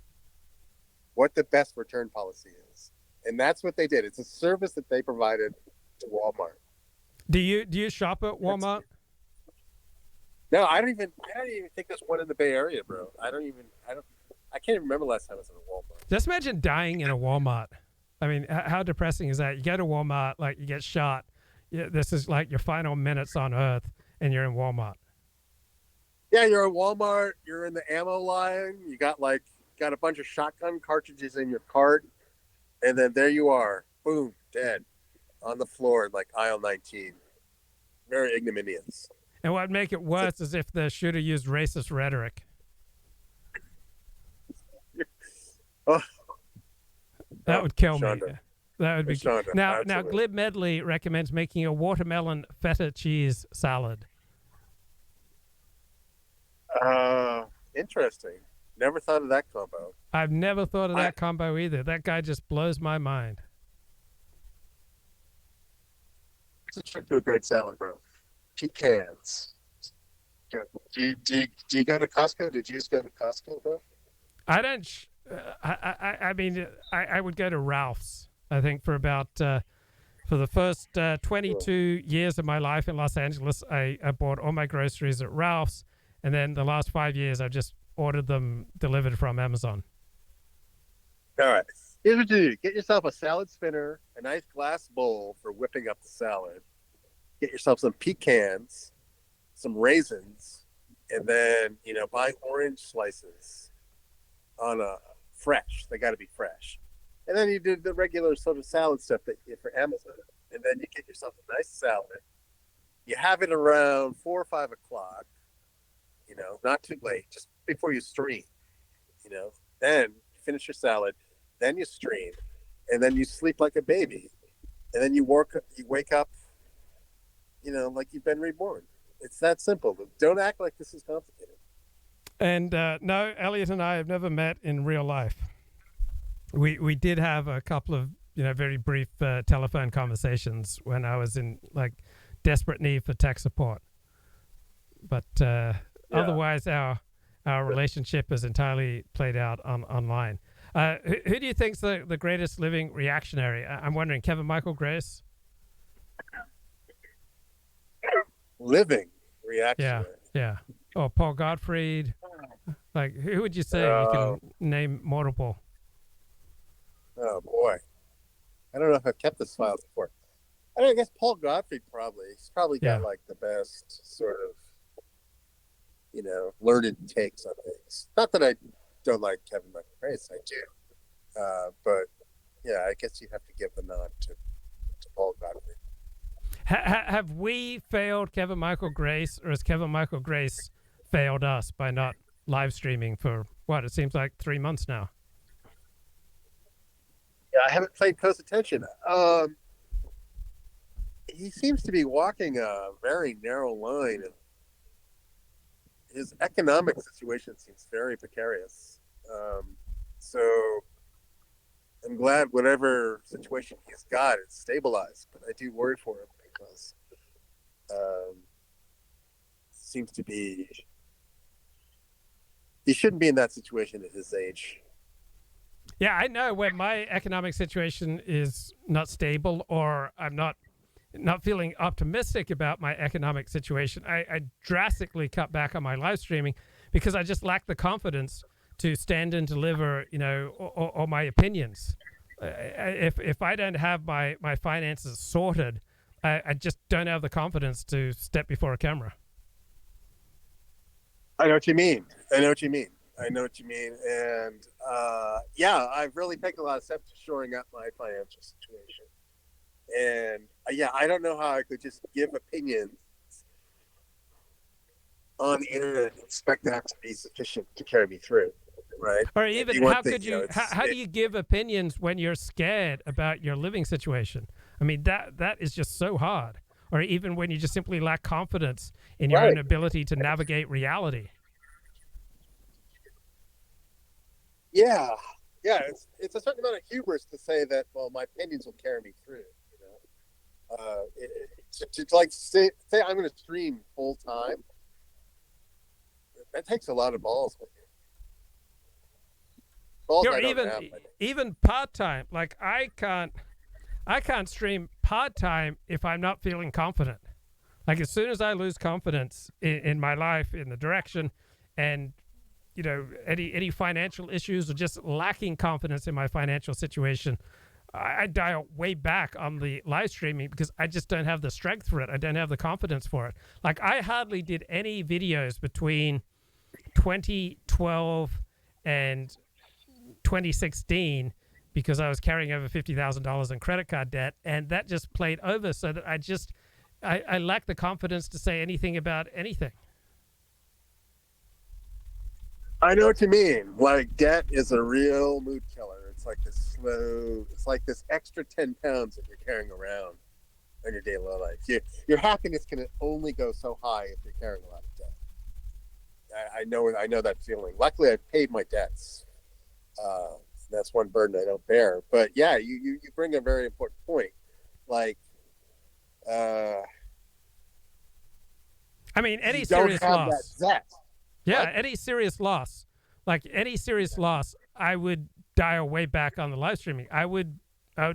what the best return policy is. And that's what they did. It's a service that they provided to Walmart. Do you shop at Walmart? No, I don't even think there's one in the Bay Area, bro. I can't even remember last time I was in a Walmart. Just imagine dying in a Walmart. I mean, how depressing is that? You go to Walmart, like you get shot. This is like your final minutes on Earth, and you're in Walmart. Yeah, you're at Walmart. You're in the ammo line. You got a bunch of shotgun cartridges in your cart, and then there you are, boom, dead on the floor in like aisle 19. Very ignominious. And what would make it worse is if the shooter used racist rhetoric. Oh. That would kill me. Shonda. That would be Shonda, now Glib Medley recommends making a watermelon feta cheese salad. Interesting. Never thought of that combo. I've never thought of that combo either. That guy just blows my mind. It's a trick to a great salad, bro. Pecans. Do you go to Costco? Did you just go to Costco, bro? I don't. I mean, I would go to Ralph's. I think for about for the first 22 years of my life in Los Angeles, I bought all my groceries at Ralph's, and then the last 5 years I've just ordered them delivered from Amazon. All right. Here's what you do. Get yourself a salad spinner, a nice glass bowl for whipping up the salad. Get yourself some pecans, some raisins, and then, buy orange slices on a fresh. They got to be fresh. And then you do the regular sort of salad stuff that you get for Amazon. And then you get yourself a nice salad. You have it around 4 or 5 o'clock, not too late, just before you stream, Then you finish your salad, then you stream, and then you sleep like a baby. And then you wake up, like you've been reborn. It's that simple. Don't act like this is complicated. And no, Elliott and I have never met in real life. We did have a couple of very brief telephone conversations when I was in desperate need for tech support. But otherwise, our relationship is entirely played out online. Who do you think's the greatest living reactionary? I'm wondering, Kevin Michael Grace. Living reactionary. Yeah. Or Paul Gottfried. Who would you say? You can name multiple. Oh boy, I don't know if I've kept this file before. I guess Paul Gottfried probably. He's probably got the best sort of, learned takes on things. Not that I don't like Kevin Michael Grace, I do. But yeah, I guess you have to give the nod to Paul Gottfried. Have we failed Kevin Michael Grace, or has Kevin Michael Grace failed us by not live streaming for it seems like 3 months now? Yeah, I haven't paid close attention. He seems to be walking a very narrow line. His economic situation seems very precarious. So I'm glad whatever situation he's got is stabilized, but I do worry for him because seems to be he shouldn't be in that situation at his age. Yeah, I know when my economic situation is not stable, or I'm not feeling optimistic about my economic situation, I drastically cut back on my live streaming because I just lack the confidence to stand and deliver, or my opinions. If I don't have my finances sorted, I just don't have the confidence to step before a camera. I know what you mean. And I've really taken a lot of steps to shoring up my financial situation. And I don't know how I could just give opinions on the internet and expect that to be sufficient to carry me through, right? Or even how could you? How do you give opinions when you're scared about your living situation? I mean, that is just so hard. Or even when you just simply lack confidence in your own ability to navigate reality. Yeah, it's a certain amount of hubris to say that, well, my opinions will carry me through. To say I'm going to stream full time, that takes a lot of balls with you. Even part time. Like I can't stream part time if I'm not feeling confident. Like as soon as I lose confidence in my life, in the direction, and any financial issues or just lacking confidence in my financial situation, I dial way back on the live streaming because I just don't have the strength for it. I don't have the confidence for it. Like I hardly did any videos between 2012 and 2016 because I was carrying over $50,000 in credit card debt, and that just played over so that I lack the confidence to say anything about anything. I know what you mean. Like debt is a real mood killer. It's like this extra 10 pounds that you're carrying around in your daily life. Your happiness can only go so high if you're carrying a lot of debt. I know that feeling. Luckily, I've paid my debts. That's one burden I don't bear. But yeah, you bring a very important point. Like, I mean, any serious loss. Yeah, what? Any serious loss, I would dial way back on the live streaming. I would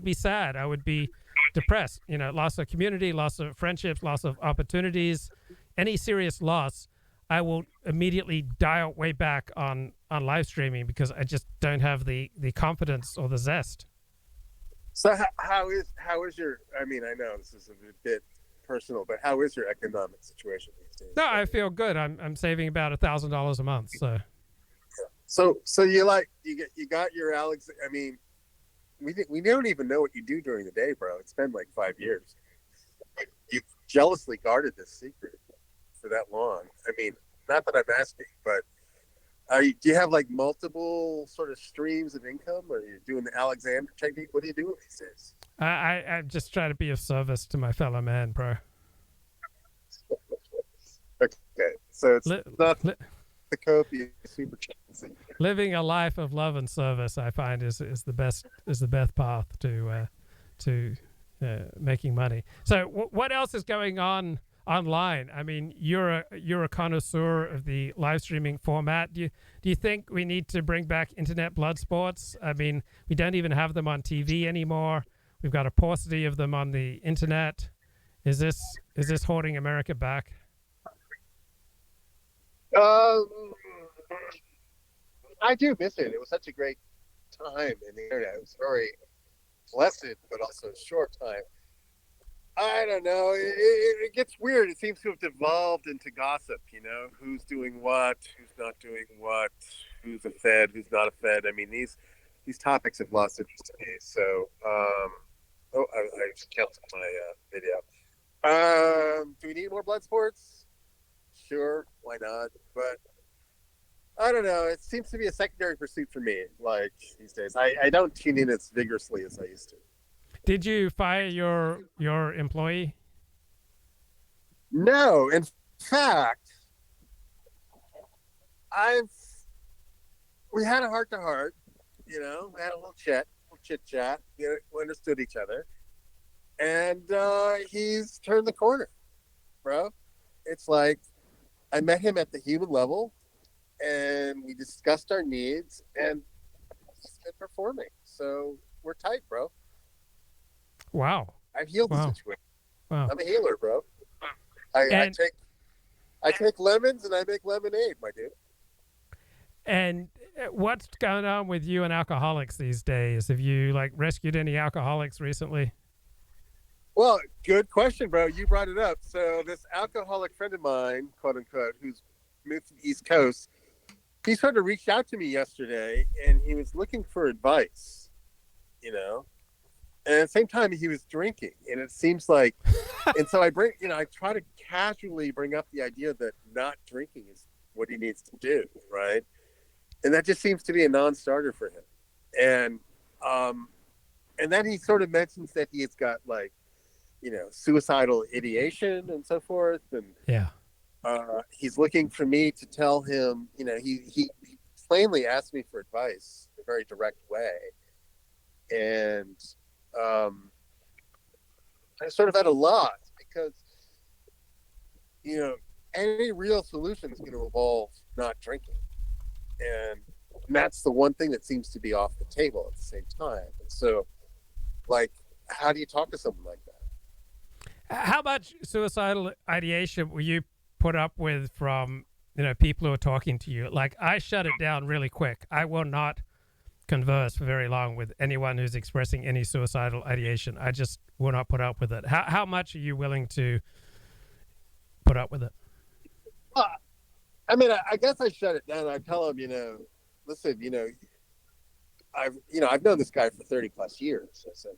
be sad. I would be depressed. Loss of community, loss of friendships, loss of opportunities. Any serious loss, I will immediately dial way back on live streaming because I just don't have the confidence or the zest. So how is your? I mean, I know this is a bit personal, but how is your economic situation these days? No, I feel good. I'm saving about $1,000 a month. So you got your Alex. I mean, we don't even know what you do during the day, bro. It's been like 5 years. You've jealously guarded this secret for that long. I mean, not that I'm asking, but do you have like multiple sort of streams of income, or are you doing the Alexander technique? What are you doing these days? I just try to be of service to my fellow man, bro. Okay, so it's not the copious super chance. Living a life of love and service, I find, is the best path to making money. So, what else is going on online? I mean, you're a connoisseur of the live streaming format. Do you think we need to bring back internet blood sports? I mean, we don't even have them on TV anymore. We've got a paucity of them on the internet. Is this holding America back? I do miss it. It was such a great time in the internet. It was very blessed, but also a short time. I don't know. It gets weird. It seems to have devolved into gossip, you know, who's doing what, who's not doing what, who's a Fed, who's not a Fed. I mean, these topics have lost interest to me. So, I just canceled my video. Do we need more blood sports? Sure, why not? But I don't know. It seems to be a secondary pursuit for me, like these days. I don't tune in as vigorously as I used to. Did you fire your employee? No, in fact, we had a heart to heart, you know, we had a little chit chat, we understood each other, and he's turned the corner, bro. It's like I met him at the human level, and we discussed our needs, and he's been performing, so we're tight, bro. Wow. I've healed the situation. Wow. I'm a healer, bro. I take lemons and I make lemonade, my dude. And what's going on with you and alcoholics these days? Have you like rescued any alcoholics recently? Well, good question, bro. You brought it up. So this alcoholic friend of mine, quote unquote, who's moved to the East Coast, he sort of reached out to me yesterday, and he was looking for advice, you know. And at the same time, he was drinking, and it seems like, and so I try to casually bring up the idea that not drinking is what he needs to do, right? And that just seems to be a non-starter for him. And then he sort of mentions that he's got like, you know, suicidal ideation and so forth, and yeah, he's looking for me to tell him, you know, he plainly asked me for advice in a very direct way, and I sort of at a loss because, you know, any real solution is going to involve not drinking. And that's the one thing that seems to be off the table at the same time. And so, like, how do you talk to someone like that? How much suicidal ideation will you put up with from, you know, people who are talking to you? Like, I shut it down really quick. I will not converse for very long with anyone who's expressing any suicidal ideation. I just will not put up with it. How much are you willing to put up with it? I mean, I guess I shut it down. I tell him, you know, listen, you know, I've known this guy for 30 plus years. I said,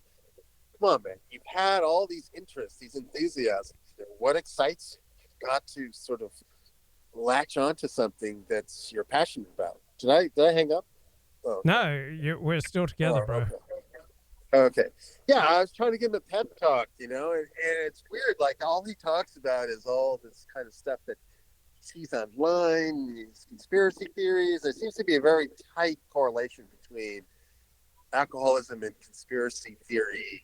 come on, man, you've had all these interests, these enthusiasms. What excites you? You've got to sort of latch onto something that's you're passionate about. Did I hang up? Oh, no, we're still together, bro. Okay. Yeah, I was trying to give him a pep talk, you know, and it's weird. Like, all he talks about is all this kind of stuff that he sees online, these conspiracy theories. There seems to be a very tight correlation between alcoholism and conspiracy theory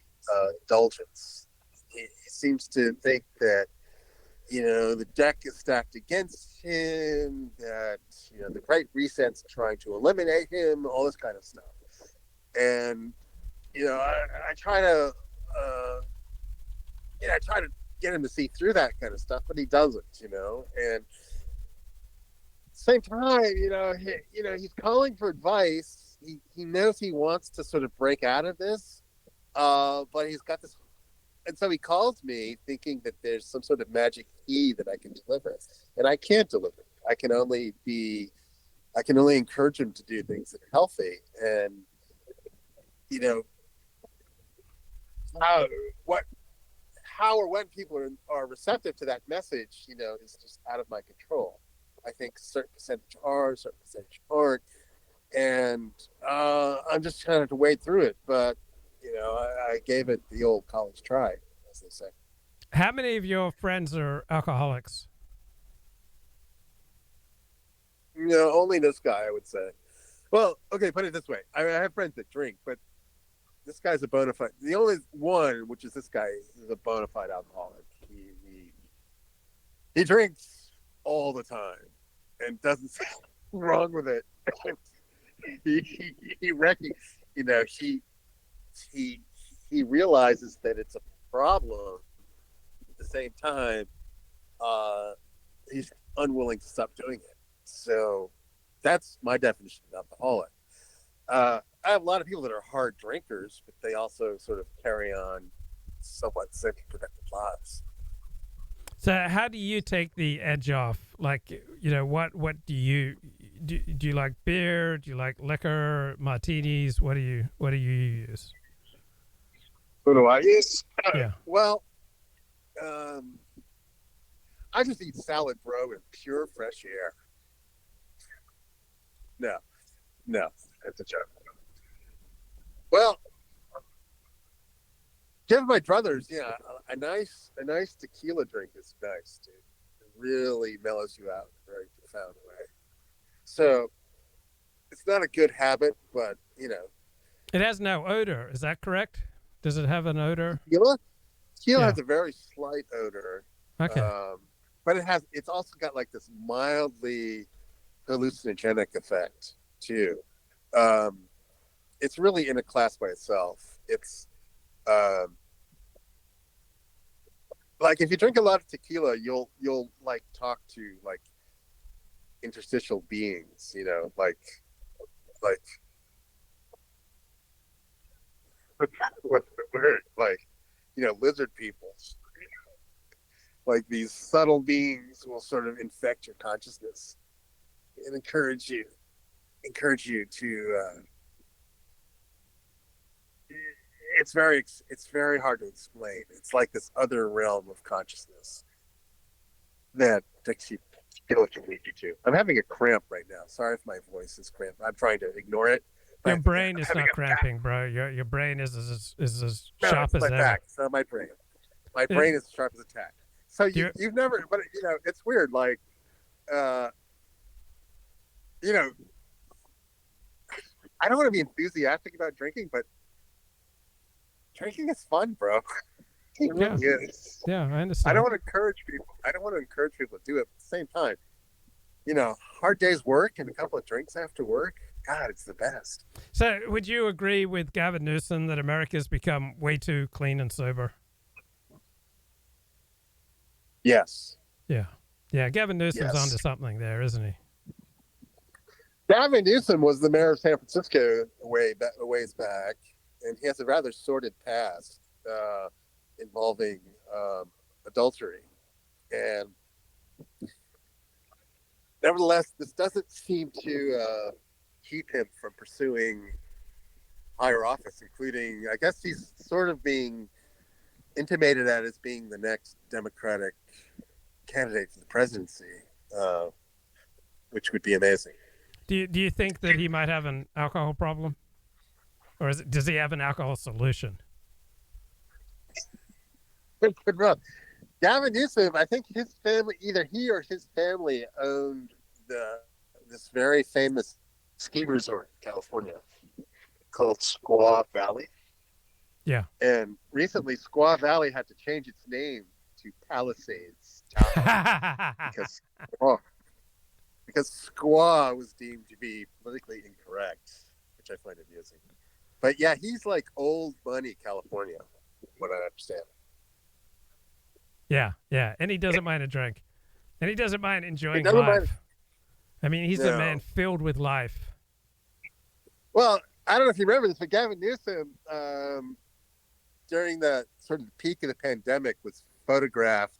indulgence. He seems to think that, you know, the deck is stacked against him, that, you know, the Great Reset's trying to eliminate him, all this kind of stuff. And, you know, I try to, I try to get him to see through that kind of stuff, but he doesn't, you know. And same time, he's calling for advice. He knows he wants to sort of break out of this, but he's got this, and so he calls me thinking that there's some sort of magic key that I can deliver, and I can't deliver. I can only encourage him to do things that are healthy, and how or when people are receptive to that message, is just out of my control. I think certain percentage are, certain percentage aren't, and I'm just trying to have to wade through it. But I gave it the old college try, as they say. How many of your friends are alcoholics? Only this guy, I would say. Well, okay, put it this way: I have friends that drink, but this guy's a bona fide. The only one, which is this guy, is a bona fide alcoholic. He drinks all the time and doesn't see wrong with it. He realizes that it's a problem. At the same time, he's unwilling to stop doing it. So that's my definition of alcoholic. I have a lot of people that are hard drinkers, but they also sort of carry on somewhat semi-productive lives. So how do you take the edge off? Like, what do you do? Do you like beer? Do you like liquor, martinis? What do you use? What do I use? Yeah. Well, I just eat salad, bro, and pure fresh air. No, that's a joke. Well, given my druthers, a nice tequila drink is nice, dude. It really mellows you out in a very profound way. So it's not a good habit, but It has no odor. Is that correct? Does it have an odor? Tequila has a very slight odor. Okay. But it's also got like this mildly hallucinogenic effect too. It's really in a class by itself. It's like if you drink a lot of tequila, you'll like talk to like interstitial beings, like what's the word? Like, lizard people. Like these subtle beings will sort of infect your consciousness and encourage you to it's very hard to explain. It's like this other realm of consciousness that tequila can lead you to. I'm having a cramp right now. Sorry if my voice is cramped. I'm trying to ignore it. Your brain is not cramping, bro. Your brain is as sharp as ever. Back. It's not my brain. My brain is as sharp as a tack. So you've never, but it's weird. Like, I don't want to be enthusiastic about drinking, but drinking is fun, bro. It really is. Yeah, I understand. I don't want to encourage people to do it. At the same time, hard day's work and a couple of drinks after work. God, it's the best. So, would you agree with Gavin Newsom that America's become way too clean and sober? Yes. Yeah. Gavin Newsom's onto something there, isn't he? Gavin Newsom was the mayor of San Francisco a ways back, and he has a rather sordid past involving adultery. And nevertheless, this doesn't seem to keep him from pursuing higher office, including, I guess he's sort of being intimated at as being the next Democratic candidate for the presidency, which would be amazing. Do you think that he might have an alcohol problem, or does he have an alcohol solution? Gavin Newsom, I think his family, either he or his family, owned this very famous ski resort in California called Squaw Valley. Yeah. And recently, Squaw Valley had to change its name to Palisades because squaw was deemed to be politically incorrect, which I find amusing. But yeah, he's like old money California, what I understand. Yeah, and he doesn't mind a drink, and he doesn't mind enjoying life. I mean, he's a man filled with life. Well, I don't know if you remember this, but Gavin Newsom, during the sort of peak of the pandemic, was photographed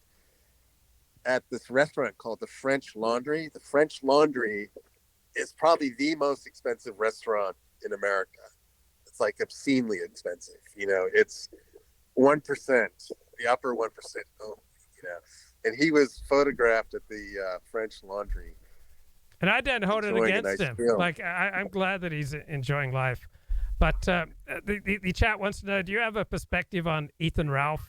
at this restaurant called the French Laundry. The French Laundry is probably the most expensive restaurant in America. It's like obscenely expensive. You know, it's 1%, the upper 1%. Oh, you know, and he was photographed at the French Laundry. And I don't hold it against him. Meal. Like, I'm glad that he's enjoying life. But the chat wants to know, do you have a perspective on Ethan Ralph?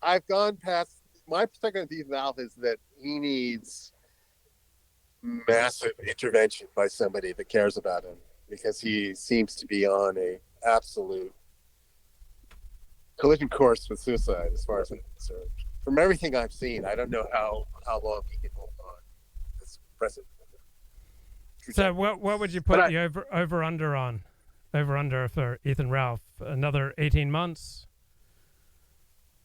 I've gone past, my perspective on Ethan Ralph is that he needs massive intervention by somebody that cares about him, because he seems to be on a absolute collision course with suicide, as far as I'm concerned. From everything I've seen, I don't know how long he can hold on. This present. So what would you put the over under on? Over under for Ethan Ralph? Another 18 months?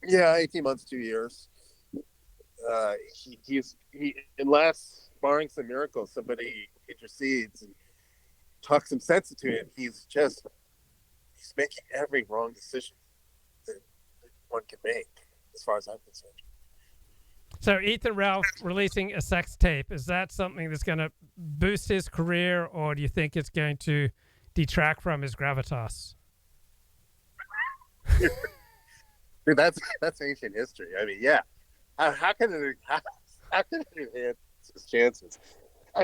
Yeah, 18 months, 2 years. He unless barring some miracle, somebody intercedes and talks some sense into him, he's making every wrong decision that one can make, as far as I'm concerned. So Ethan Ralph releasing a sex tape, is that something that's going to boost his career, or do you think it's going to detract from his gravitas? Dude, that's ancient history. I mean, yeah. How can it enhance his chances?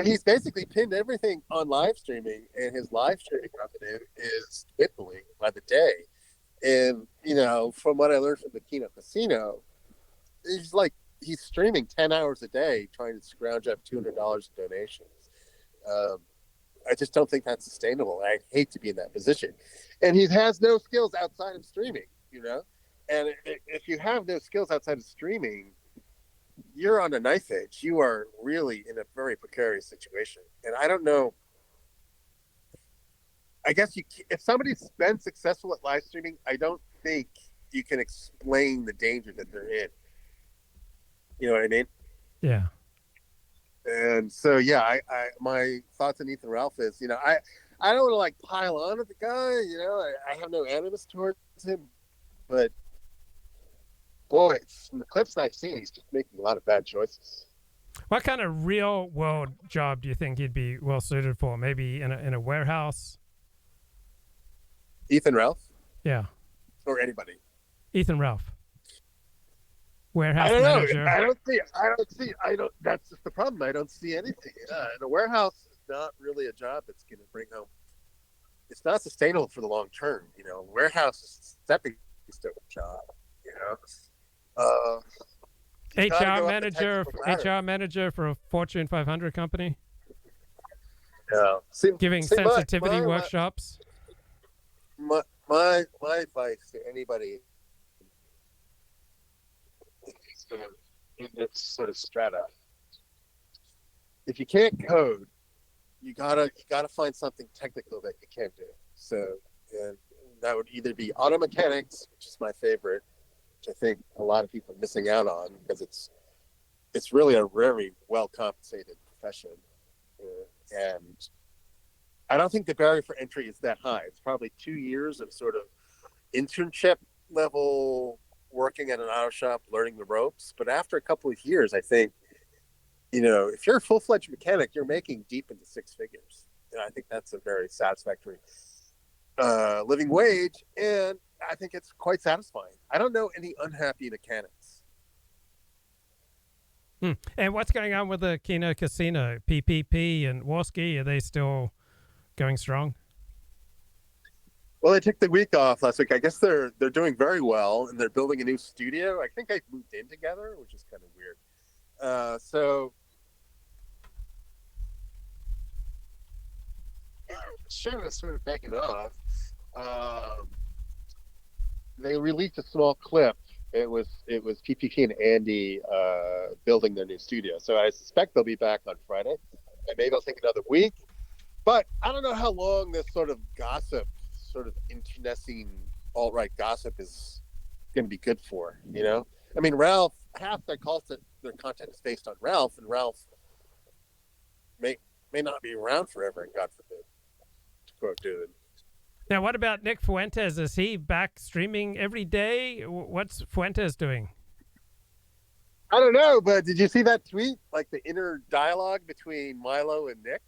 He's basically pinned everything on live streaming, and his live streaming revenue is dwindling by the day. And, you know, from what I learned from the Kino casino, he's streaming 10 hours a day trying to scrounge up $200 in donations. I just don't think that's sustainable. I hate to be in that position. And he has no skills outside of streaming, you know? And if you have no skills outside of streaming, you're on a knife edge. You are really in a very precarious situation. And I don't know. I guess if somebody's been successful at live streaming, I don't think you can explain the danger that they're in. You know what I mean? Yeah. And so, yeah, I my thoughts on Ethan Ralph is, you know, I don't want to like pile on at the guy. You know, I have no animus towards him, but boy, from the clips I've seen, he's just making a lot of bad choices. What kind of real world job do you think he'd be well suited for? Maybe in a warehouse? Ethan Ralph? Yeah. Or anybody? Ethan Ralph. Warehouse I don't manager. know. I don't. That's just the problem. I don't see anything. And a warehouse is not really a job that's going to bring home. It's not sustainable for the long term. You know, warehouse is a stepping stone job. You know. HR manager for a Fortune 500 company. Yeah. Giving sensitivity workshops. My advice to anybody in this sort of strata: if you can't code, you gotta find something technical that you can do. So, and that would either be auto mechanics, which is my favorite, which I think a lot of people are missing out on because it's really a very well compensated profession, and I don't think the barrier for entry is that high. It's probably 2 years of sort of internship level working at an auto shop, learning the ropes. But after a couple of years, I think, you know, if you're a full-fledged mechanic, you're making deep into six figures. And I think that's a very satisfactory living wage. And I think it's quite satisfying. I don't know any unhappy mechanics. And what's going on with the Kino casino? PPP and Warski, are they still going strong? Well, they took the week off last week. I guess they're doing very well, and they're building a new studio. I think they moved in together, which is kind of weird. So sure, it's sort of backing off. They released a small clip. It was PPP and Andy building their new studio. So I suspect they'll be back on Friday, and maybe it'll take another week. But I don't know how long this sort of gossip, sort of internecine alt-right gossip is going to be good for, you know? I mean, Ralph half their content is based on Ralph, and Ralph may not be around forever, and God forbid, to quote David. Now, what about Nick Fuentes? Is he back streaming every day? What's Fuentes doing? I don't know, but did you see that tweet? Like the inner dialogue between Milo and Nick?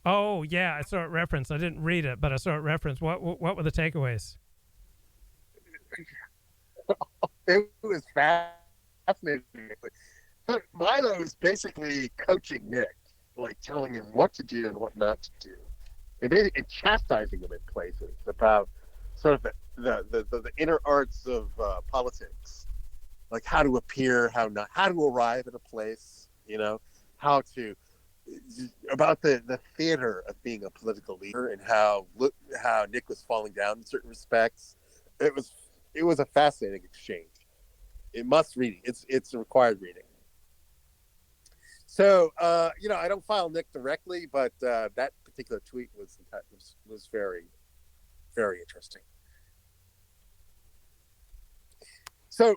Oh, yeah, I saw it referenced. I didn't read it, but I saw it referenced. What were the takeaways? It was fascinating. Milo is basically coaching Nick, like telling him what to do and what not to do. And chastising him in places about sort of the inner arts of politics, like how to appear, how to arrive at a place, about the theater of being a political leader, and how Nick was falling down in certain respects. It was a fascinating exchange. It must reading. It's a required reading. So I don't file Nick directly, but that particular tweet was very, very interesting. So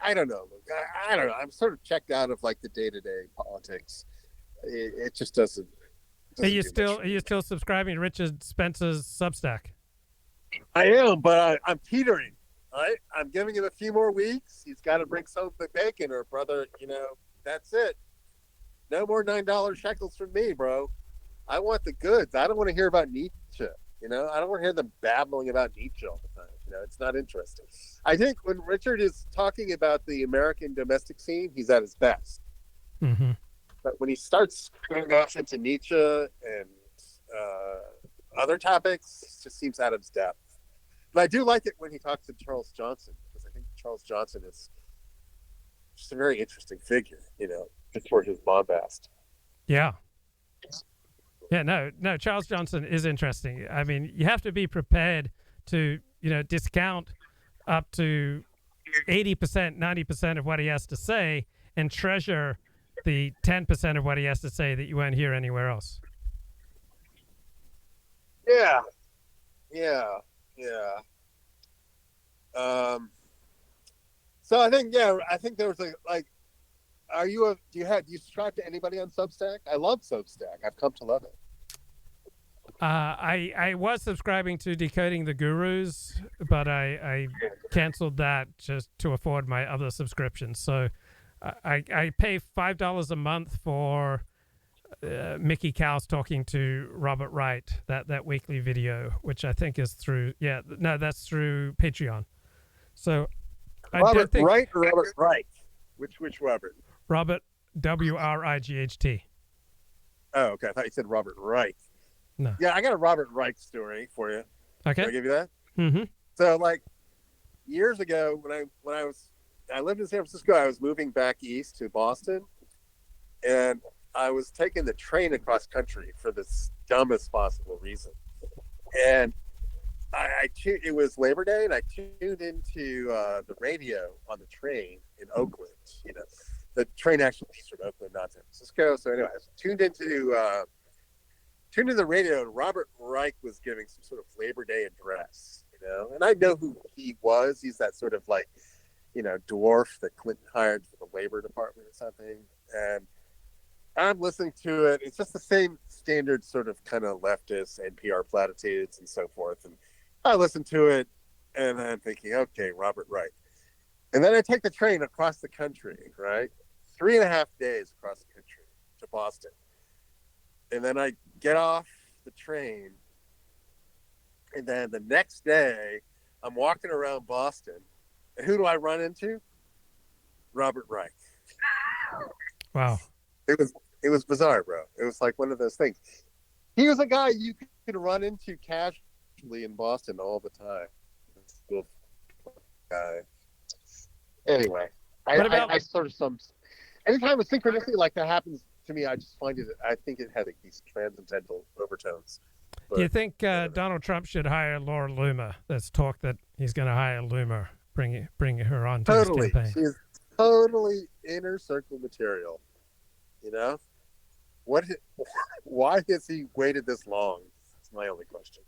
I don't know. I don't know. I'm sort of checked out of like the day-to-day politics. It just doesn't. Are you still subscribing to Richard Spencer's Substack? I am, but I'm teetering. Right? I'm giving him a few more weeks. He's got to bring some of the bacon, or brother, that's it. No more $9 shekels from me, bro. I want the goods. I don't want to hear about Nietzsche. I don't want to hear them babbling about Nietzsche all the time. It's not interesting. I think when Richard is talking about the American domestic scene, he's at his best. Mm-hmm. But when he starts going off into Nietzsche and other topics, it just seems out of his depth. But I do like it when he talks to Charles Johnson, because I think Charles Johnson is just a very interesting figure, just for his bombast. Yeah. Yeah, no, Charles Johnson is interesting. I mean, you have to be prepared to, discount up to 80%, 90% of what he has to say, and treasure the 10% of what he has to say that you won't hear anywhere else. Yeah. So I think there was like, do you subscribe to anybody on Substack? I love Substack. I've come to love it. I was subscribing to Decoding the Gurus, but I canceled that just to afford my other subscriptions. So I pay $5 a month for Mickey Cowles talking to Robert Wright, that weekly video, which I think is through that's through Patreon. So Robert Wright or Robert Reich? Which Robert? Robert Wright. Oh, okay. I thought you said Robert Reich. No. Yeah, I got a Robert Reich story for you. Okay. Can I give you that? Mm-hmm. So, like, years ago, when I lived in San Francisco, I was moving back east to Boston, and I was taking the train across country for the dumbest possible reason. And it was Labor Day, and I tuned into the radio on the train in Oakland. The train actually leaves from Oakland, not San Francisco. So anyway, I tuned into the radio, and Robert Reich was giving some sort of Labor Day address. And I know who he was. He's that sort of like, dwarf that Clinton hired for the Labor Department or something. And I'm listening to it. It's just the same standard sort of kind of leftist NPR platitudes and so forth. And I listen to it, and I'm thinking, okay, Robert Reich. And then I take the train across the country, right? 3.5 days across the country to Boston. And then I get off the train, and then the next day, I'm walking around Boston, and who do I run into? Robert Reich. Wow. It was bizarre, bro. It was like one of those things. He was a guy you could run into casually in Boston all the time. Anyway, I sort of anytime a synchronicity like that happens to me, I just find it. I think it had these transcendental overtones. But, do you think Donald Trump should hire Laura Loomer? There's talk that he's going to hire Loomer, bring her on to his campaign. She's totally inner circle material. Why has he waited this long? That's my only question.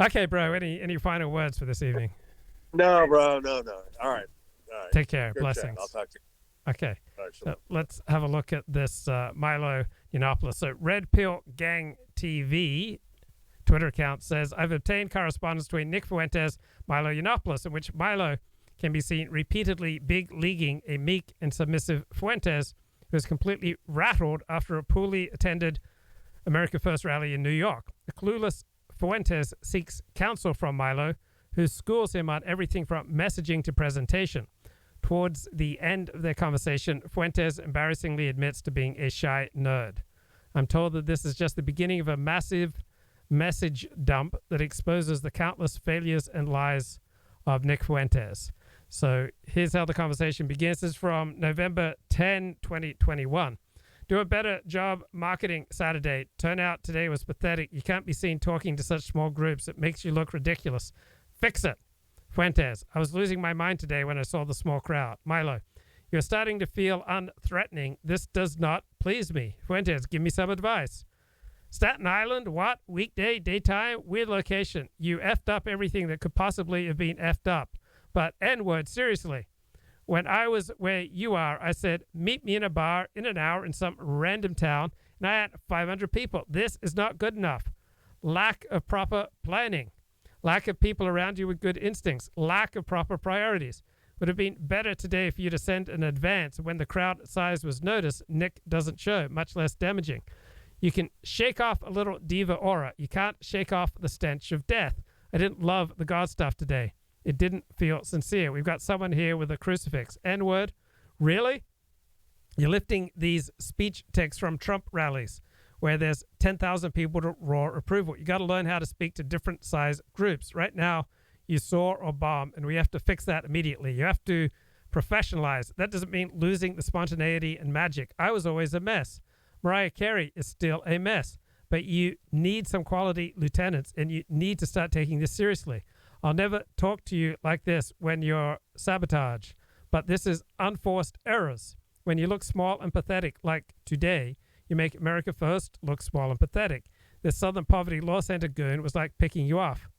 Okay, bro. Any final words for this evening? No, bro. No. All right. Take care. Good Blessings. chat. I'll talk to you. Okay. All right, shalom. Let's have a look at this Milo Yiannopoulos. So Red Pill Gang TV Twitter account says, I've obtained correspondence between Nick Fuentes, Milo Yiannopoulos, in which Milo can be seen repeatedly big-leaguing a meek and submissive Fuentes who is completely rattled after a poorly attended America First rally in New York. The clueless Fuentes seeks counsel from Milo, who schools him on everything from messaging to presentation. Towards the end of their conversation, Fuentes embarrassingly admits to being a shy nerd. I'm told that this is just the beginning of a massive message dump that exposes the countless failures and lies of Nick Fuentes. So here's how the conversation begins. This is from November 10, 2021. Do a better job marketing Saturday. Turnout today was pathetic. You can't be seen talking to such small groups. It makes you look ridiculous. Fix it. Fuentes, I was losing my mind today when I saw the small crowd. Milo, you're starting to feel unthreatening. This does not please me. Fuentes, give me some advice. Staten Island, what? Weekday, daytime, weird location. You effed up everything that could possibly have been effed up. But N-word, seriously. When I was where you are, I said, meet me in a bar in an hour in some random town, and I had 500 people. This is not good enough. Lack of proper planning. Lack of people around you with good instincts. Lack of proper priorities. Would have been better today for you to send an advance. When the crowd size was noticed, Nick doesn't show, much less damaging. You can shake off a little diva aura. You can't shake off the stench of death. I didn't love the God stuff today. It didn't feel sincere. We've got someone here with a crucifix. N-word? Really? You're lifting these speech texts from Trump rallies where there's 10,000 people to roar approval. You got to learn how to speak to different size groups. Right now, you soar or bomb, and we have to fix that immediately. You have to professionalize. That doesn't mean losing the spontaneity and magic. I was always a mess. Mariah Carey is still a mess. But you need some quality lieutenants, and you need to start taking this seriously. I'll never talk to you like this when you're sabotage, but this is unforced errors. When you look small and pathetic like today, you make America First look small and pathetic. This Southern Poverty Law Center goon was like picking you off.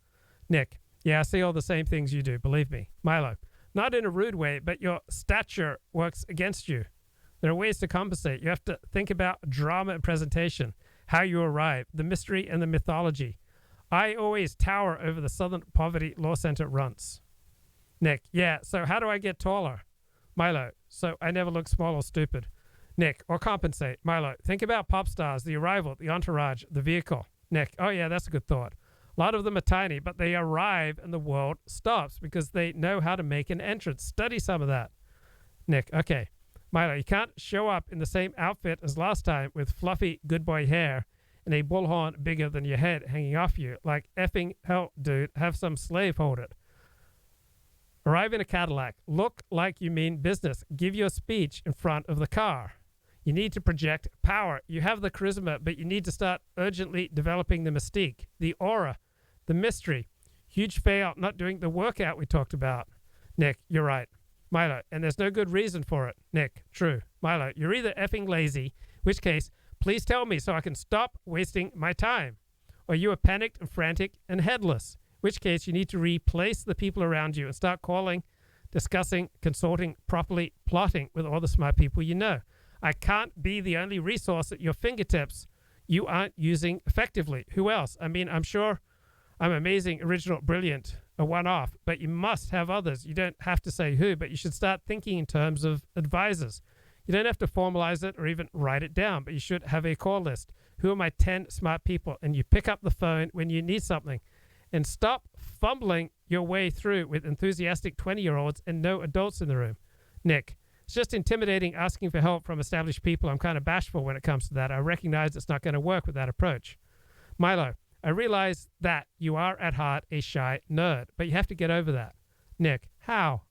Nick, yeah, I see all the same things you do, believe me. Milo, not in a rude way, but your stature works against you. There are ways to compensate. You have to think about drama and presentation, how you arrive, the mystery and the mythology. I always tower over the Southern Poverty Law Center runts. Nick, yeah, so how do I get taller? Milo, so I never look small or stupid. Nick, or compensate. Milo, think about pop stars, the arrival, the entourage, the vehicle. Nick, oh yeah, that's a good thought. A lot of them are tiny, but they arrive and the world stops because they know how to make an entrance. Study some of that. Nick, okay. Milo, you can't show up in the same outfit as last time with fluffy good boy hair and a bullhorn bigger than your head hanging off you. Like effing hell, dude. Have some slave hold it. Arrive in a Cadillac. Look like you mean business. Give your speech in front of the car. You need to project power. You have the charisma, but you need to start urgently developing the mystique, the aura, the mystery. Huge fail not doing the workout we talked about. Nick, you're right. Milo, and there's no good reason for it. Nick, true. Milo, you're either effing lazy, which case, please tell me so I can stop wasting my time. Or you are panicked and frantic and headless, which case you need to replace the people around you and start calling, discussing, consulting, properly plotting with all the smart people you know. I can't be the only resource at your fingertips you aren't using effectively. Who else? I mean, I'm sure I'm amazing, original, brilliant, a one-off, but you must have others. You don't have to say who, but you should start thinking in terms of advisors. You don't have to formalize it or even write it down, but you should have a call list. Who are my 10 smart people? And you pick up the phone when you need something. And stop fumbling your way through with enthusiastic 20-year-olds and no adults in the room. Nick, it's just intimidating asking for help from established people. I'm kind of bashful when it comes to that. I recognize it's not going to work with that approach. Milo, I realize that you are at heart a shy nerd, but you have to get over that. Nick, how?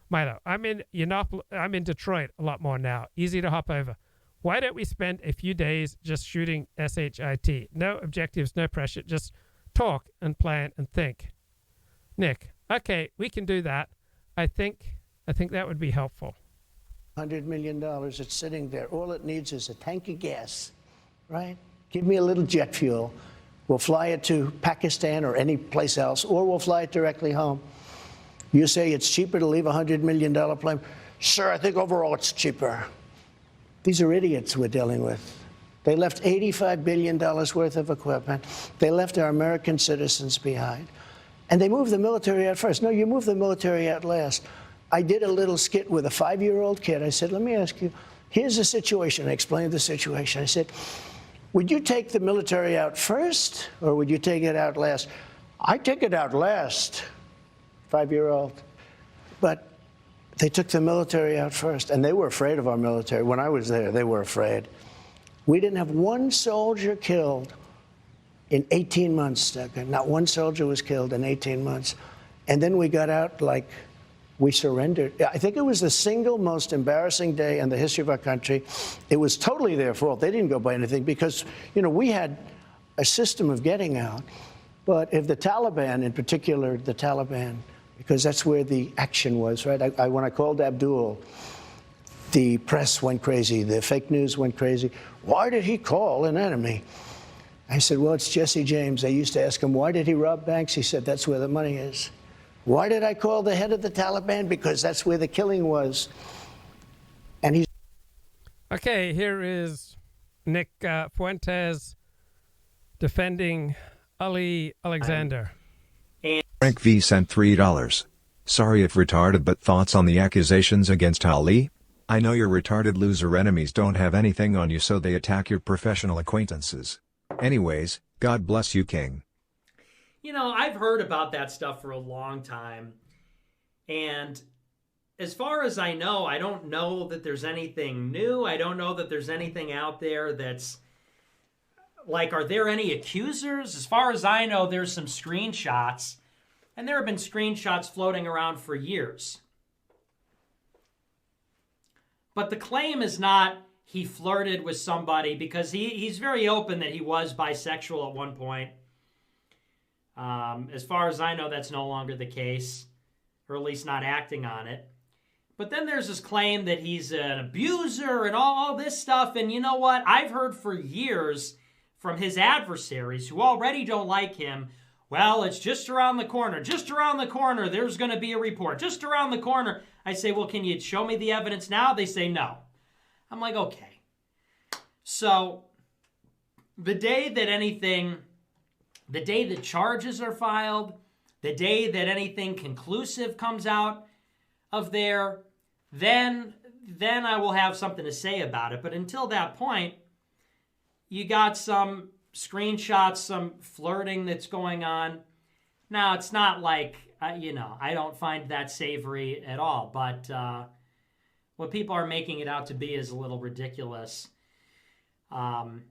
Milo, I'm in Detroit a lot more now. Easy to hop over. Why don't we spend a few days just shooting SHIT? No objectives, no pressure. Just talk and plan and think. Nick, okay, we can do that. I think that would be helpful. $100 million, it's sitting there. All it needs is a tank of gas, right? Give me a little jet fuel. We'll fly it to Pakistan or any place else, or we'll fly it directly home. You say it's cheaper to leave a $100 million plane? Sure, I think overall it's cheaper. These are idiots we're dealing with. They left $85 billion worth of equipment. They left our American citizens behind. And they moved the military out first. No, you move the military out last. I did a little skit with a 5-year-old kid. I said, let me ask you, here's the situation. I explained the situation. I said, would you take the military out first, or would you take it out last? I take it out last, 5-year-old. But they took the military out first, and they were afraid of our military. When I was there, they were afraid. We didn't have one soldier killed in 18 months, Decker. Not one soldier was killed in 18 months. And then we got out like we surrendered. I think it was the single most embarrassing day in the history of our country. It was totally their fault. They didn't go by anything because, you know, we had a system of getting out. But if the Taliban, in particular, the Taliban, because that's where the action was, right? When I called Abdul, the press went crazy. The fake news went crazy. Why did he call an enemy? I said, well, it's Jesse James. I used to ask him, why did he rob banks? He said, that's where the money is. Why did I call the head of the Taliban? Because that's where the killing was. And he's... Okay, here is Nick Fuentes defending Ali Alexander. Frank V sent $3. Sorry if retarded, but thoughts on the accusations against Ali? I know your retarded loser enemies don't have anything on you, so they attack your professional acquaintances. Anyways, God bless you, King. You know, I've heard about that stuff for a long time. And as far as I know, I don't know that there's anything new. I don't know that there's anything out there that's like, are there any accusers? As far as I know, there's some screenshots. And there have been screenshots floating around for years. But the claim is not he flirted with somebody, because he's very open that he was bisexual at one point. As far as I know, that's no longer the case, or at least not acting on it. But then there's this claim that he's an abuser and all this stuff. And you know what? I've heard for years from his adversaries who already don't like him, well, it's just around the corner. Just around the corner, there's going to be a report. Just around the corner. I say, well, can you show me the evidence now? They say no. I'm like, okay. So the day that charges are filed, the day that anything conclusive comes out of there, then I will have something to say about it. But until that point, you got some screenshots, some flirting that's going on. Now, it's not like, I don't find that savory at all. But what people are making it out to be is a little ridiculous. And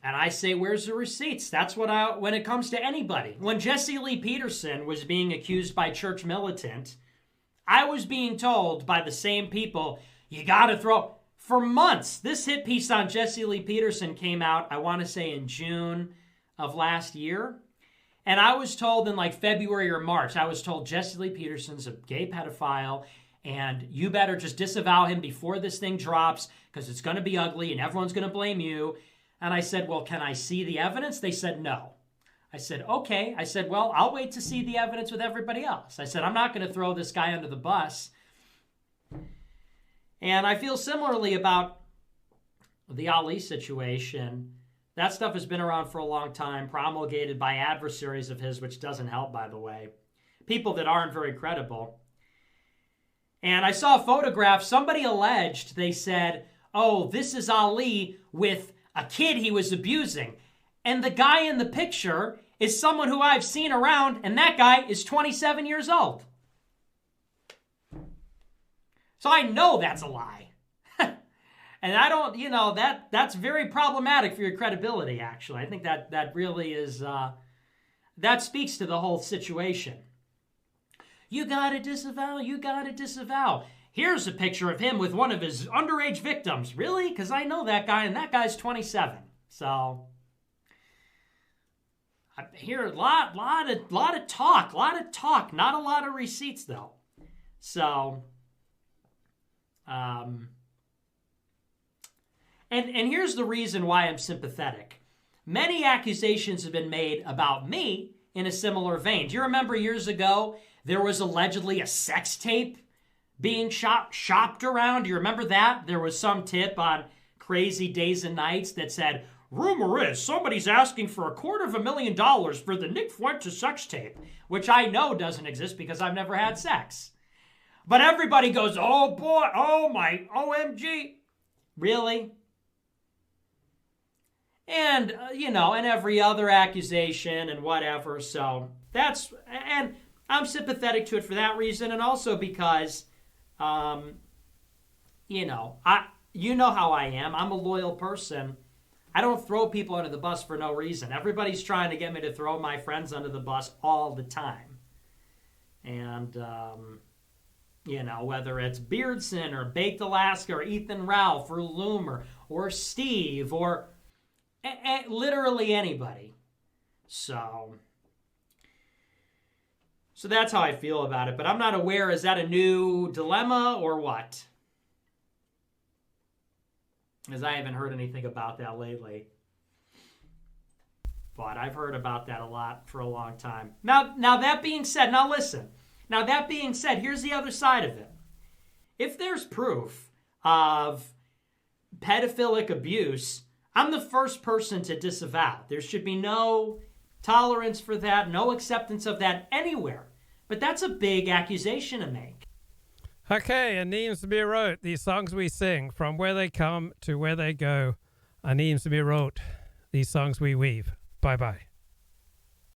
I say, where's the receipts? That's what when it comes to anybody. When Jesse Lee Peterson was being accused by Church Militant, I was being told by the same people, you got to throw... For months, this hit piece on Jesse Lee Peterson came out, I want to say in June of last year. And I was told in like February or March, I was told Jesse Lee Peterson's a gay pedophile, and you better just disavow him before this thing drops, because it's going to be ugly and everyone's going to blame you. And I said, well, can I see the evidence? They said no. I said, okay. I said, well, I'll wait to see the evidence with everybody else. I said, I'm not going to throw this guy under the bus. And I feel similarly about the Ali situation. That stuff has been around for a long time, promulgated by adversaries of his, which doesn't help, by the way. People that aren't very credible. And I saw a photograph. Somebody alleged, they said, oh, this is Ali with a kid he was abusing. And the guy in the picture is someone who I've seen around, and that guy is 27 years old. So I know that's a lie. And I don't, that's very problematic for your credibility, actually. I think that really is, that speaks to the whole situation. You gotta disavow. Here's a picture of him with one of his underage victims. Really? Because I know that guy, and that guy's 27. So I hear a lot of talk, not a lot of receipts though. So, and here's the reason why I'm sympathetic. Many accusations have been made about me in a similar vein. Do you remember years ago there was allegedly a sex tape being shopped around? Do you remember that? There was some tip on Crazy Days and Nights that said, rumor is somebody's asking for $250,000 for the Nick Fuentes sex tape, which I know doesn't exist because I've never had sex. But everybody goes, oh boy, oh my, OMG. Really? And, and every other accusation and whatever. So and I'm sympathetic to it for that reason. And also because, you know how I am. I'm a loyal person. I don't throw people under the bus for no reason. Everybody's trying to get me to throw my friends under the bus all the time. And, whether it's Beardson or Baked Alaska or Ethan Ralph or Loomer or Steve or literally anybody. So that's how I feel about it. But I'm not aware, is that a new dilemma or what? Because I haven't heard anything about that lately. But I've heard about that a lot for a long time. Now that being said, listen. Now that being said, here's the other side of it. If there's proof of pedophilic abuse, I'm the first person to disavow. There should be no tolerance for that, no acceptance of that anywhere. But that's a big accusation to make. Okay, and names to be wrote. These songs we sing, from where they come to where they go, are names to be wrote. These songs we weave. Bye-bye.